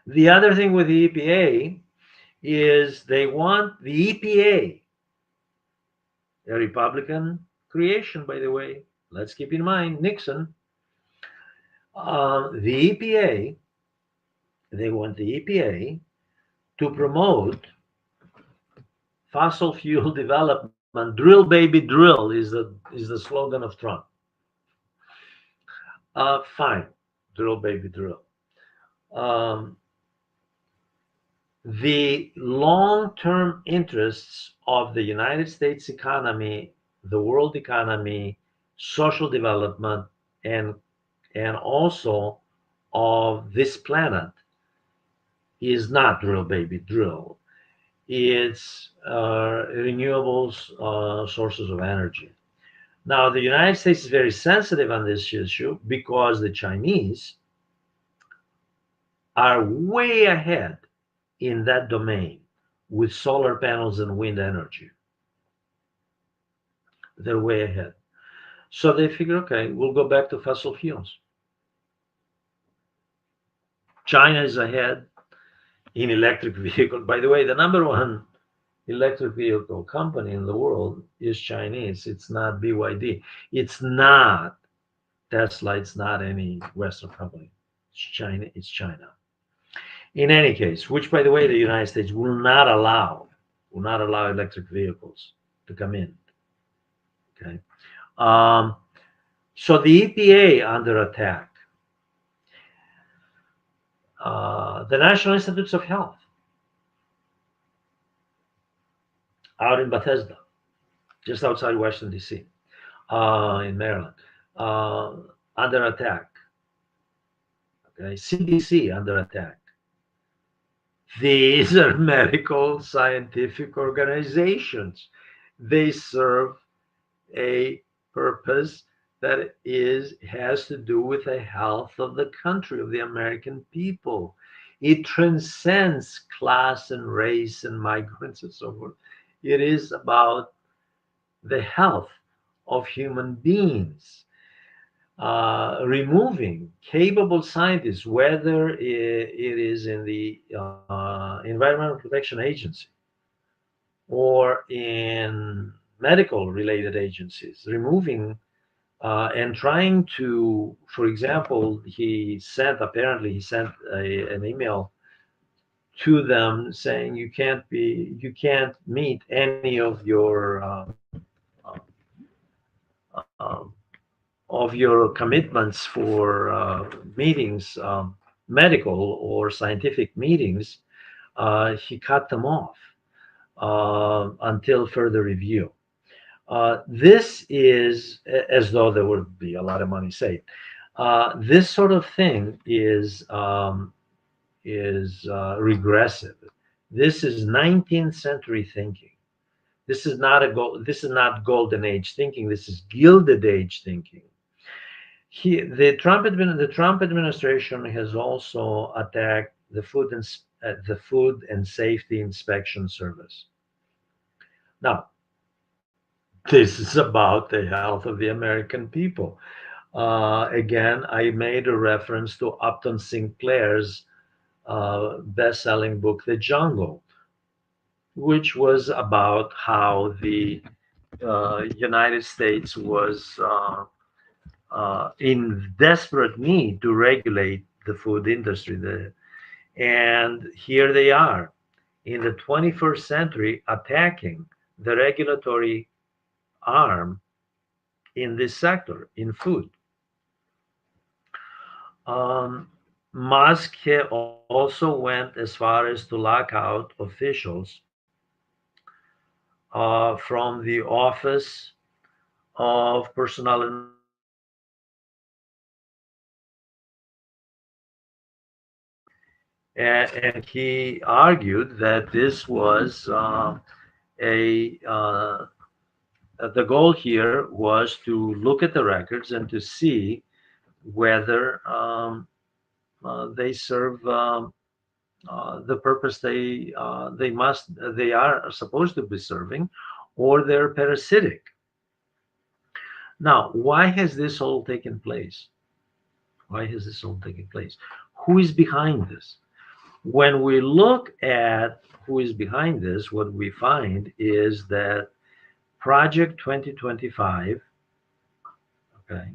The other thing with the EPA is they want the EPA, a Republican creation, by the way. Let's keep in mind Nixon. The EPA, they want the EPA to promote fossil fuel development. Drill, baby, drill is the slogan of Trump. Fine, drill, baby, drill. Um, the long-term interests of the United States economy, the world economy, social development, and also of this planet is not drill, baby, drill. It's renewables sources of energy. Now, the United States is very sensitive on this issue because the Chinese are way ahead in that domain with solar panels and wind energy. They're way ahead. So they figure, okay, we'll go back to fossil fuels. China is ahead in electric vehicles. By the way, the number one electric vehicle company in the world is Chinese. It's not BYD. It's not Tesla. It's not any Western company. It's China. It's China. In any case, which by the way, the United States will not allow electric vehicles to come in. Okay. So the EPA under attack. The National Institutes of Health out in Bethesda, just outside Washington, D.C., in Maryland, under attack. Okay. CDC under attack. These are medical scientific organizations. They serve a purpose that has to do with the health of the country, of the American people. It transcends class and race and migrants and so forth. It is about the health of human beings. Removing capable scientists, whether it is in the Environmental Protection Agency or in medical related agencies, removing and trying to, for example, he sent an email to them saying you can't meet any of your commitments for meetings, medical or scientific meetings. He cut them off until further review. This is as though there would be a lot of money saved. This sort of thing is regressive. This is 19th century thinking. This is not golden age thinking. This is gilded age thinking. The Trump administration has also attacked the Food and Safety Inspection Service. Now, this is about the health of the American people. Again, I made a reference to Upton Sinclair's best-selling book, The Jungle, which was about how the United States was in desperate need to regulate the food industry. And here they are in the 21st century attacking the regulatory arm in this sector, in food. Um, Musk also went as far as to lock out officials from the Office of Personnel Investment, and he argued that this was a the goal here was to look at the records and to see whether they serve the purpose they are supposed to be serving, or they're parasitic. Now, why has this all taken place? Why has this all taken place? Who is behind this? When we look at who is behind this, what we find is that Project 2025, okay,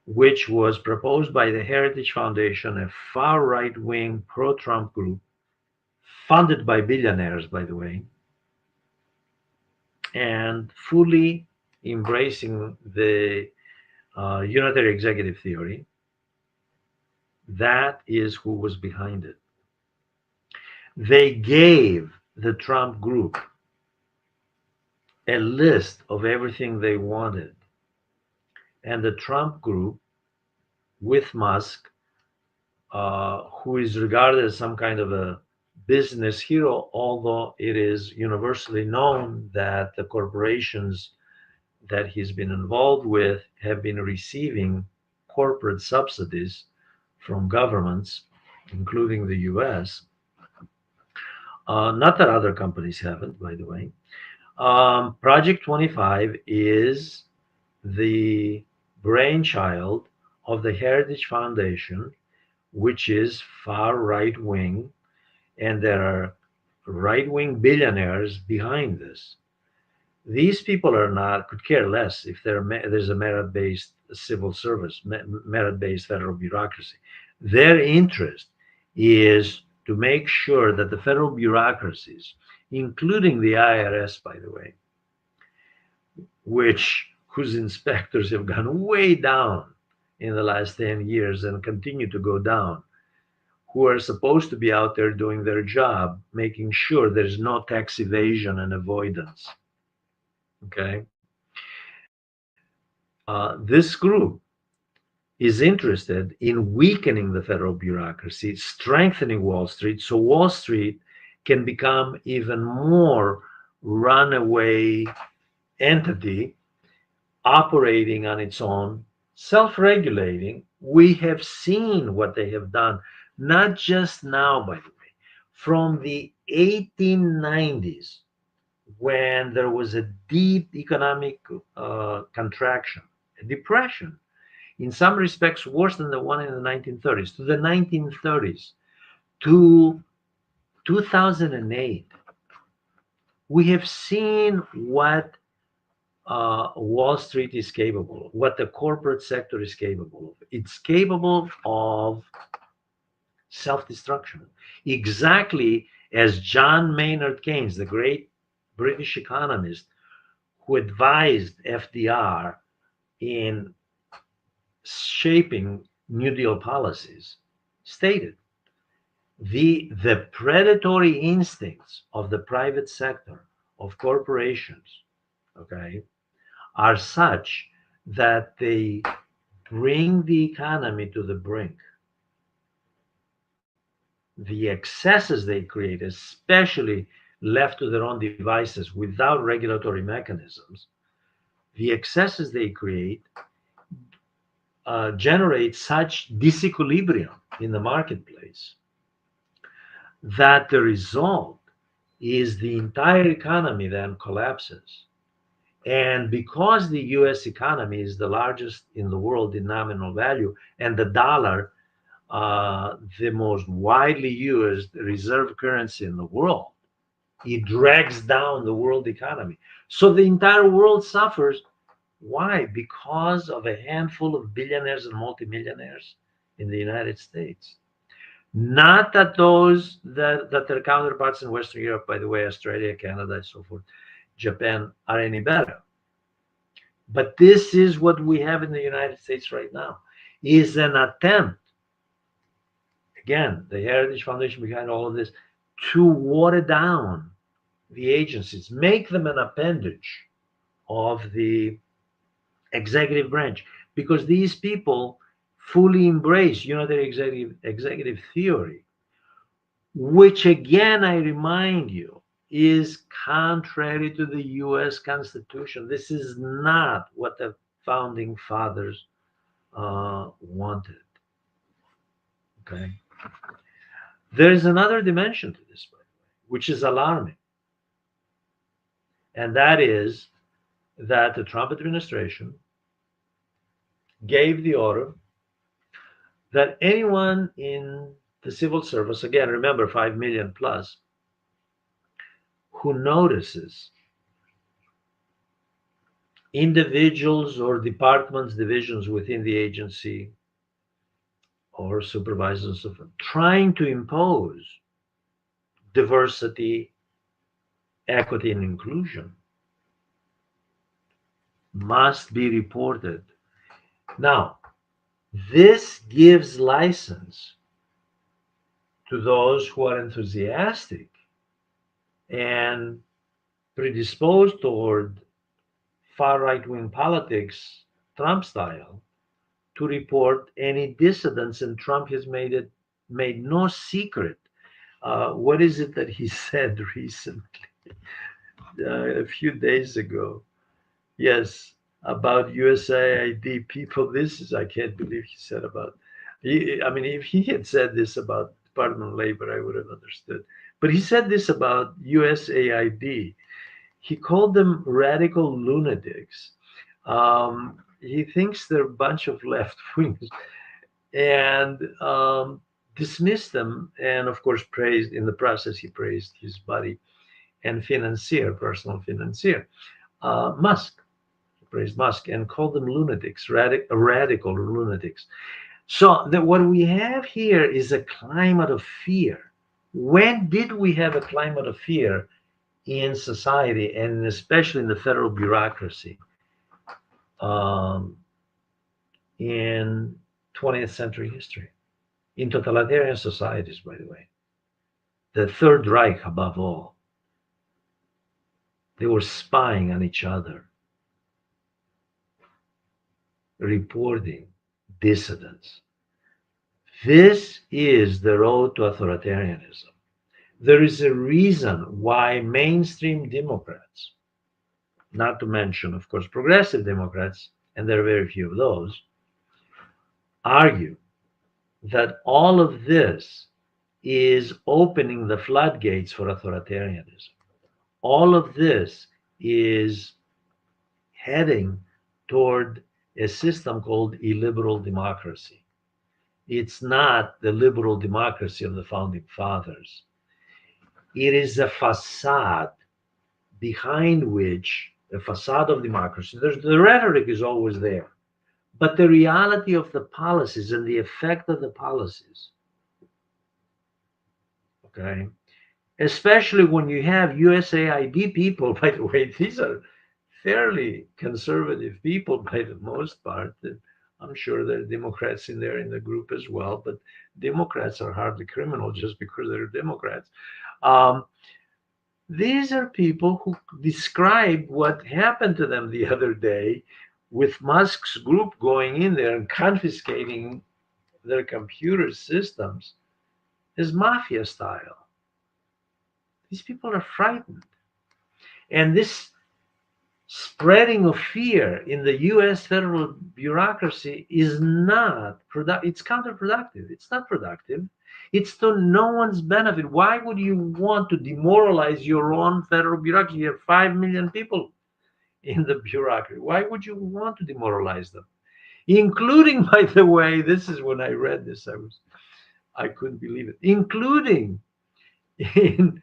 which was proposed by the Heritage Foundation, a far right wing pro Trump group, funded by billionaires, by the way, and fully embracing the unitary executive theory. That is who was behind it. They gave the Trump group a list of everything they wanted. And the Trump group, with Musk, who is regarded as some kind of a business hero, although it is universally known that the corporations that he's been involved with have been receiving corporate subsidies from governments, including the US. Not that other companies haven't, by the way. Project 25 is the brainchild of the Heritage Foundation, which is far right wing, and there are right wing billionaires behind this. These people are not could care less if there's a merit based civil service, merit based federal bureaucracy. Their interest is to make sure that the federal bureaucracies, including the IRS, by the way, which whose inspectors have gone way down in the last 10 years and continue to go down, who are supposed to be out there doing their job, making sure there's no tax evasion and avoidance. Okay. This group is interested in weakening the federal bureaucracy, strengthening Wall Street, so Wall Street can become even more runaway entity operating on its own, self-regulating. We have seen what they have done, not just now, by the way, from the 1890s, when there was a deep economic contraction, a depression, in some respects worse than the one in the 1930s, to the 1930s, to 2008, we have seen what Wall Street is capable of, what the corporate sector is capable of. It's capable of self destruction. Exactly as John Maynard Keynes, the great British economist who advised FDR in shaping New Deal policies, stated the predatory instincts of the private sector, of corporations, okay, are such that they bring the economy to the brink. The excesses they create, especially left to their own devices without regulatory mechanisms, the excesses they create generate such disequilibrium in the marketplace that the result is the entire economy then collapses. And because the US economy is the largest in the world in nominal value, and the dollar, the most widely used reserve currency in the world, it drags down the world economy. So the entire world suffers. Why? Because of a handful of billionaires and multimillionaires in the United States. Not that those that their counterparts in Western Europe, by the way, Australia, Canada, and so forth, Japan, are any better. But this is what we have in the United States right now, is an attempt, again, the Heritage Foundation behind all of this, to water down the agencies, make them an appendage of the executive branch, because these people fully embrace unitary executive theory, which again, I remind you, is contrary to the US Constitution. This is not what the founding fathers wanted. Okay. There's another dimension to this, by the way, which is alarming. And that is that the Trump administration gave the order that anyone in the civil service, again, remember 5 million plus, who notices individuals or departments, divisions within the agency or supervisors and so forth, trying to impose diversity, equity, and inclusion, must be reported. Now, this gives license to those who are enthusiastic and predisposed toward far right wing politics, Trump style, to report any dissidents. And Trump has made no secret. What is it that he said recently, a few days ago? Yes, about USAID people. This is, I can't believe he said about. I mean, if he had said this about Department of Labor, I would have understood. But he said this about USAID. He called them radical lunatics. He thinks they're a bunch of left wingers, and dismissed them. And of course, praised in the process. He praised his buddy and financier, personal financier, Musk. Praised Musk and called them lunatics, radical lunatics. So what we have here is a climate of fear. When did we have a climate of fear in society, and especially in the federal bureaucracy, um, in 20th century history? In totalitarian societies, by the way, the Third Reich above all, they were spying on each other, reporting dissidents. This is the road to authoritarianism. There is a reason why mainstream Democrats, not to mention, of course, progressive Democrats, and there are very few of those, argue that all of this is opening the floodgates for authoritarianism. All of this is heading toward a system called illiberal democracy. It's not the liberal democracy of the founding fathers. It is a facade behind which, a facade of democracy. The rhetoric is always there, but the reality of the policies and the effect of the policies, okay, especially when you have USAID people, by the way, these are fairly conservative people by the most part. I'm sure there are Democrats in there in the group as well, but Democrats are hardly criminal just because they're Democrats. These are people who describe what happened to them the other day with Musk's group going in there and confiscating their computer systems as mafia style. These people are frightened. And this spreading of fear in the US federal bureaucracy is not productive. It's counterproductive. It's not productive. It's to no one's benefit. Why would you want to demoralize your own federal bureaucracy? You have 5 million people in the bureaucracy. Why would you want to demoralize them? Including, by the way, this is when I read this, I couldn't believe it, including in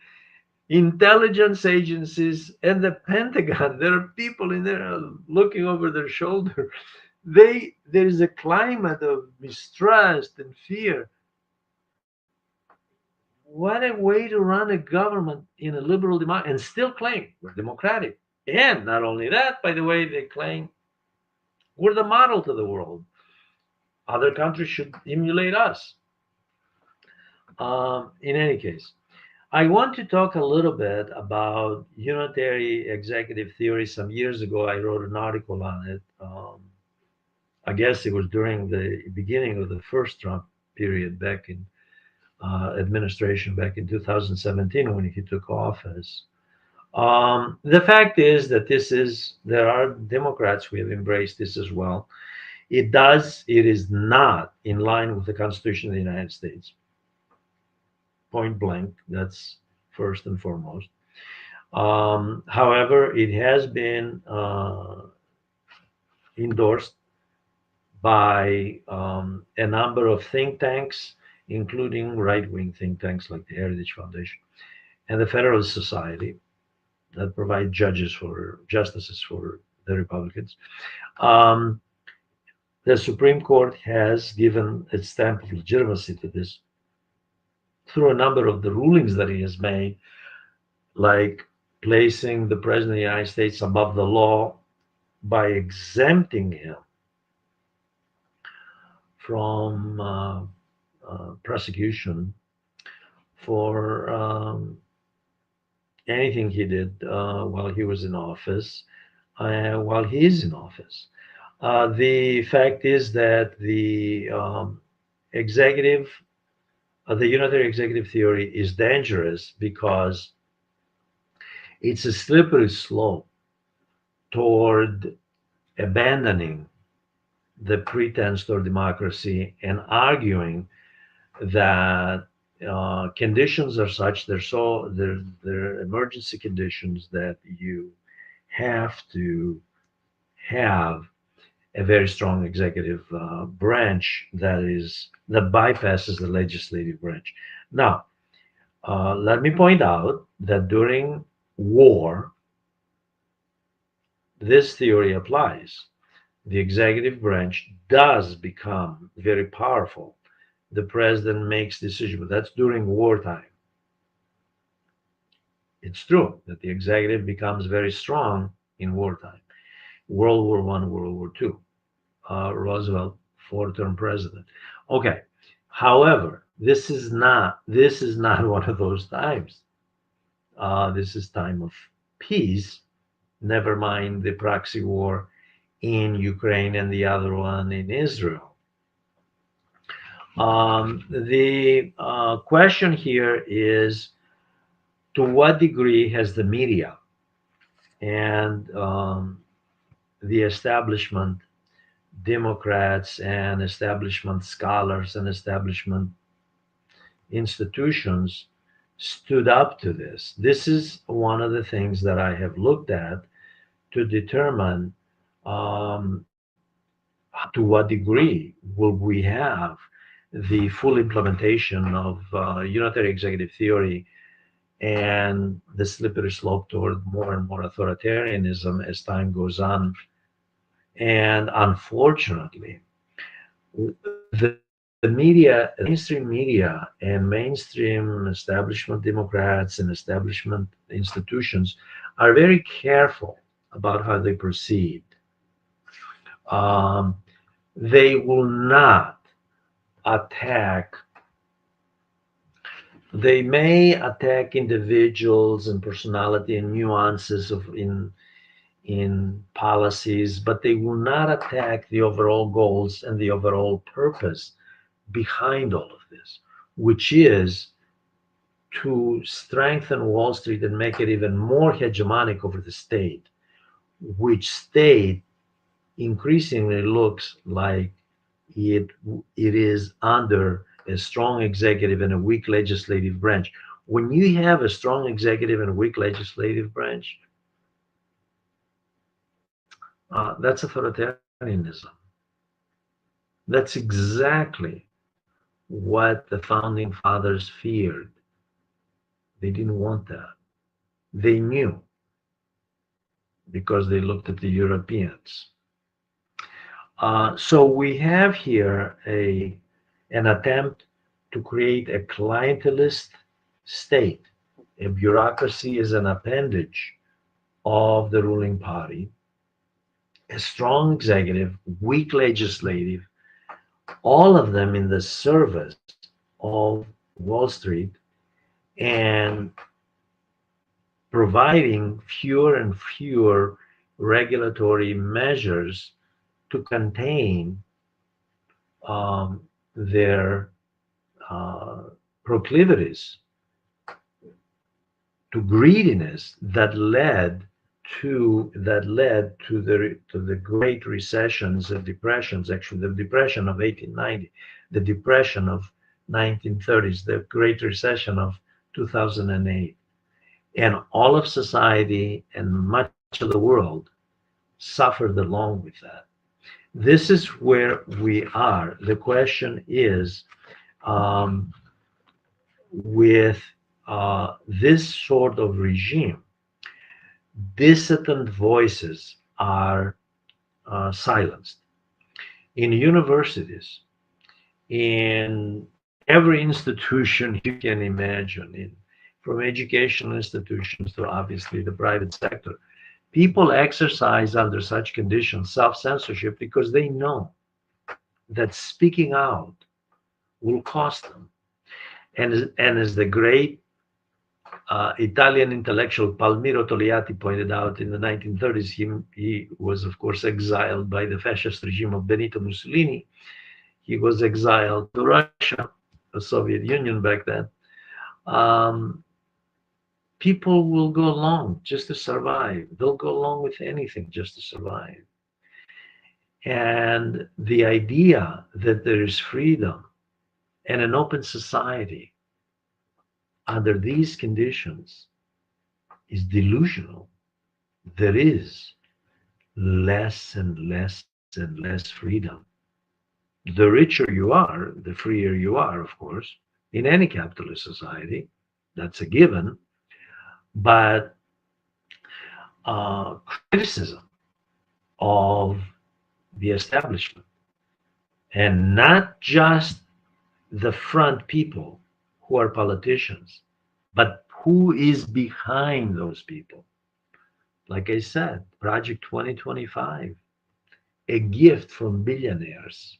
intelligence agencies and the Pentagon. There are people in there looking over their shoulder. There is a climate of mistrust and fear. What a way to run a government in a liberal democracy and still claim we're democratic. And not only that, by the way, they claim we're the model to the world. Other countries should emulate us. In any case, I want to talk a little bit about unitary executive theory. Some years ago, I wrote an article on it. I guess it was during the beginning of the first Trump period back in administration back in 2017 when he took office. The fact is that there are Democrats who have embraced this as well. It is not in line with the Constitution of the United States. Point blank, that's first and foremost. However, it has been endorsed by a number of think tanks, including right-wing think tanks like the Heritage Foundation and the Federalist Society that provide justices for the Republicans. Um, the Supreme Court has given its stamp of legitimacy to this through a number of the rulings that he has made, like placing the President of the United States above the law by exempting him from prosecution for anything he did while he was in office, while he is in office. The fact is that executive, the unitary executive theory is dangerous because it's a slippery slope toward abandoning the pretense toward democracy and arguing that conditions are such they're emergency conditions that you have to have a very strong executive branch that bypasses the legislative branch. Now, let me point out that during war, this theory applies. The executive branch does become very powerful. The president makes decisions, but that's during wartime. It's true that the executive becomes very strong in wartime. World War I, World War II. Roosevelt, four-term president. Okay. However, this is not one of those times. This is time of peace. Never mind the proxy war in Ukraine and the other one in Israel. The question here is, to what degree has the media and the establishment, Democrats and establishment scholars and establishment institutions stood up to this? This is one of the things that I have looked at to determine to what degree will we have the full implementation of unitary executive theory and the slippery slope toward more and more authoritarianism as time goes on. And unfortunately, the media, mainstream media, and mainstream establishment Democrats and establishment institutions are very careful about how they proceed. They will not attack. They may attack individuals and personality and nuances in policies, but they will not attack the overall goals and the overall purpose behind all of this, which is to strengthen Wall Street and make it even more hegemonic over the state, which state increasingly looks like it is under a strong executive and a weak legislative branch. When you have a strong executive and a weak legislative branch, That's authoritarianism. That's exactly what the founding fathers feared. They didn't want that. They knew because they looked at the Europeans. So we have here an attempt to create a clientelist state. A bureaucracy is an appendage of the ruling party, a strong executive, weak legislative, all of them in the service of Wall Street and providing fewer and fewer regulatory measures to contain their uh, proclivities to greediness that led to the great recessions and depressions. Actually, the depression of 1890, the depression of 1930s, the great recession of 2008, and all of society and much of the world suffered along with that. This is where we are. The question is, um, with this sort of regime, dissident voices are silenced in universities, in every institution you can imagine, from educational institutions to obviously the private sector. People exercise under such conditions self censorship because they know that speaking out will cost them. And as the great Italian intellectual Palmiro Togliatti pointed out in the 1930s, he was, of course, exiled by the fascist regime of Benito Mussolini. He was exiled to Russia, the Soviet Union back then. Um, People will go along just to survive. They'll go along with anything just to survive. And the idea that there is freedom and an open society under these conditions is delusional. There is less and less and less freedom. The richer you are, the freer you are, of course, in any capitalist society. That's a given. But criticism of the establishment, and not just the front people who are politicians, but who is behind those people. Like I said, Project 2025, a gift from billionaires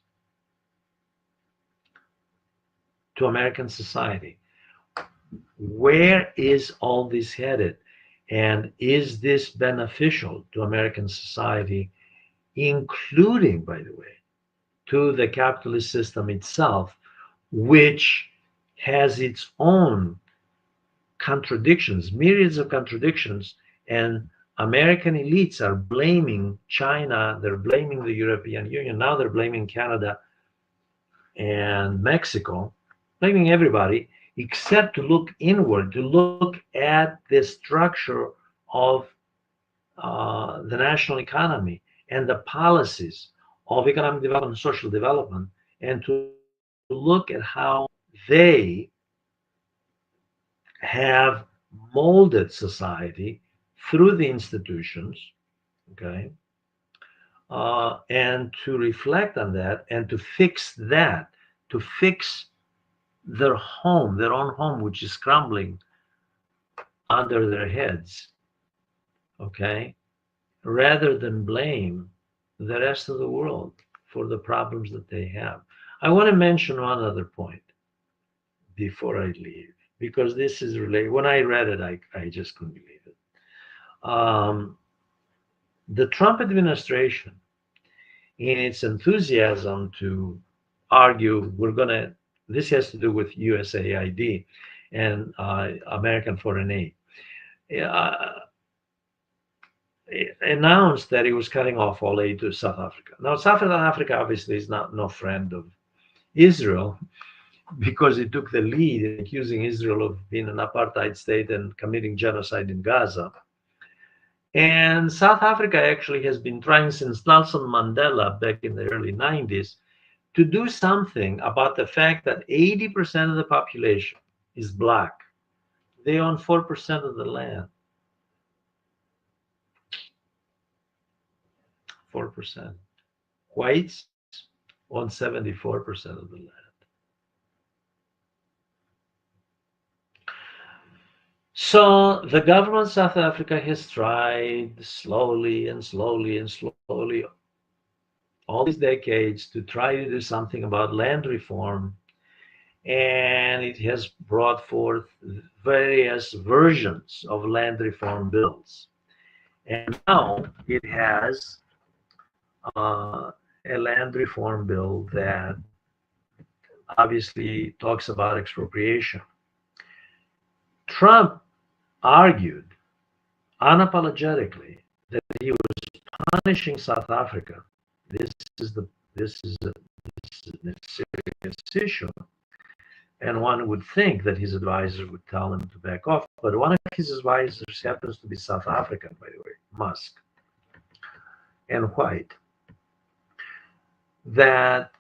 to American society. Where is all this headed? And is this beneficial to American society, including, by the way, to the capitalist system itself, which has its own contradictions, myriads of contradictions, and American elites are blaming China, they're blaming the European Union, now they're blaming Canada and Mexico, blaming everybody, except to look inward, to look at the structure of the national economy and the policies of economic development, social development, and to look at how they have molded society through the institutions, okay, and to reflect on that and to fix that, to fix their own home, which is crumbling under their heads, okay, rather than blame the rest of the world for the problems that they have. I want to mention one other point before I leave, because this is related. When I read it, I just couldn't believe it. Um, the Trump administration, in its enthusiasm to argue, this has to do with USAID and American foreign aid, uh, announced that he was cutting off all aid to South Africa. Now, South Africa obviously is not no friend of Israel, because it took the lead in accusing Israel of being an apartheid state and committing genocide in Gaza. And South Africa actually has been trying since Nelson Mandela back in the early 90s to do something about the fact that 80% of the population is black. They own 4% of the land. 4%. Whites own 74% of the land. So the government of South Africa has tried slowly and slowly and slowly all these decades to try to do something about land reform, and it has brought forth various versions of land reform bills. And now it has a land reform bill that obviously talks about expropriation. Trump argued unapologetically that he was punishing South Africa. This is the this is a serious issue, and one would think that his advisor would tell him to back off. But one of his advisors happens to be South African, by the way, Musk and White. That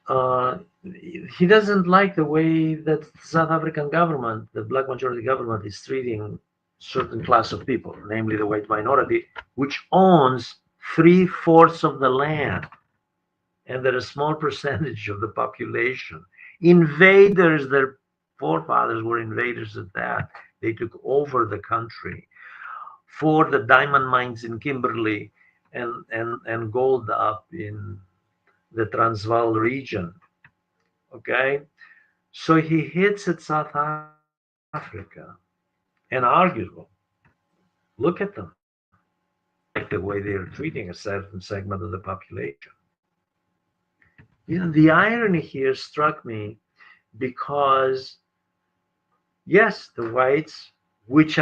he doesn't like the way that the South African government, the black majority government, is treating certain class of people, namely the white minority, which owns 3/4 of the land, and they're a small percentage of the population. Invaders, their forefathers were invaders at that. They took over the country for the diamond mines in Kimberley and gold up in the Transvaal region. Okay, so he hits at South Africa and argues, well, look at them. Like the way they're treating a certain segment of the population. The irony here struck me because, yes, the whites, which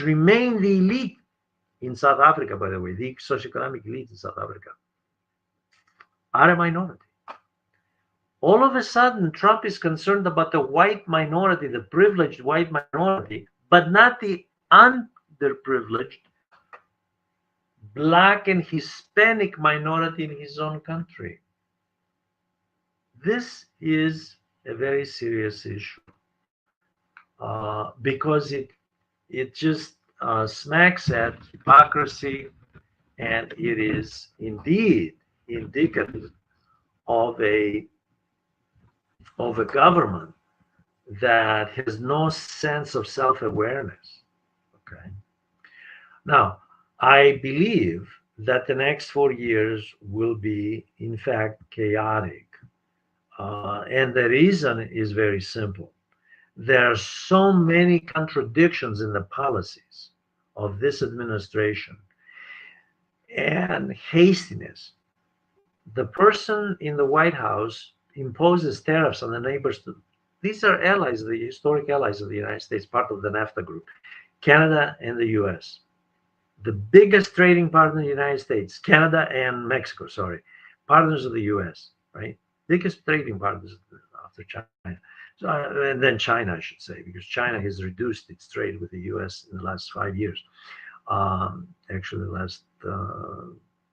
remain the elite in South Africa, by the way, the socioeconomic elite in South Africa, are a minority. All of a sudden, Trump is concerned about the white minority, the privileged white minority, but not the underprivileged black and Hispanic minority in his own country. This is a very serious issue because it just smacks at hypocrisy, and it is indeed indicative of a government that has no sense of self-awareness. Okay. Now, I believe that the next 4 years will be, in fact, chaotic. And the reason is very simple. There are so many contradictions in the policies of this administration and hastiness. The person in the White House imposes tariffs on the neighbors. These are allies, the historic allies of the United States, part of the NAFTA group, Canada and the US. The biggest trading partner in the United States, Canada and Mexico, sorry, partners of the US, right? Biggest trading partners after China. So, and then China, I should say, because China has reduced its trade with the US in the last 5 years, actually the last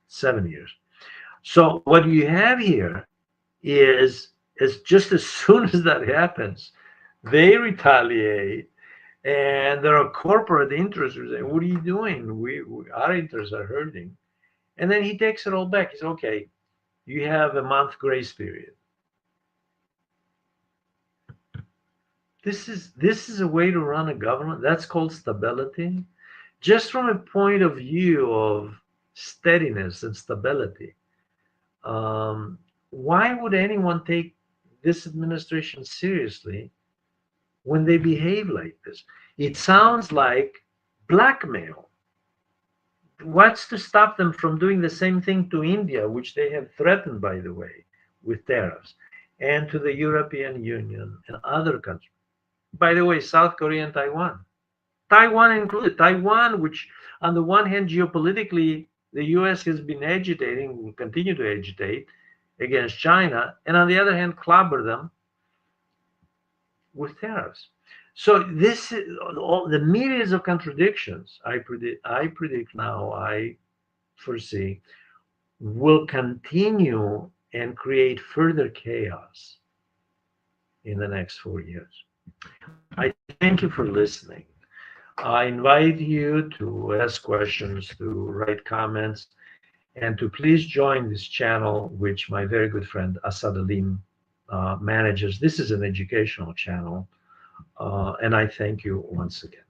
7 years. So what you have here is just as soon as that happens, they retaliate, and there are corporate interests who say, "What are you doing? Our interests are hurting," and then he takes it all back. He says, "Okay, you have a month grace period." This is a way to run a government. That's called stability. Just from a point of view of steadiness and stability, why would anyone take this administration seriously when they behave like this? It sounds like blackmail. What's to stop them from doing the same thing to India, which they have threatened, by the way, with tariffs, and to the European Union and other countries? By the way, South Korea and Taiwan. Taiwan included. Taiwan, which on the one hand, geopolitically, the US has been agitating, will continue to agitate against China, and on the other hand, clobber them with tariffs. So this is all the myriads of contradictions I predict now, I foresee, will continue and create further chaos in the next 4 years. I thank you for listening. I invite you to ask questions, to write comments, and to please join this channel, which my very good friend Asad Alim manages. This is an educational channel, and I thank you once again.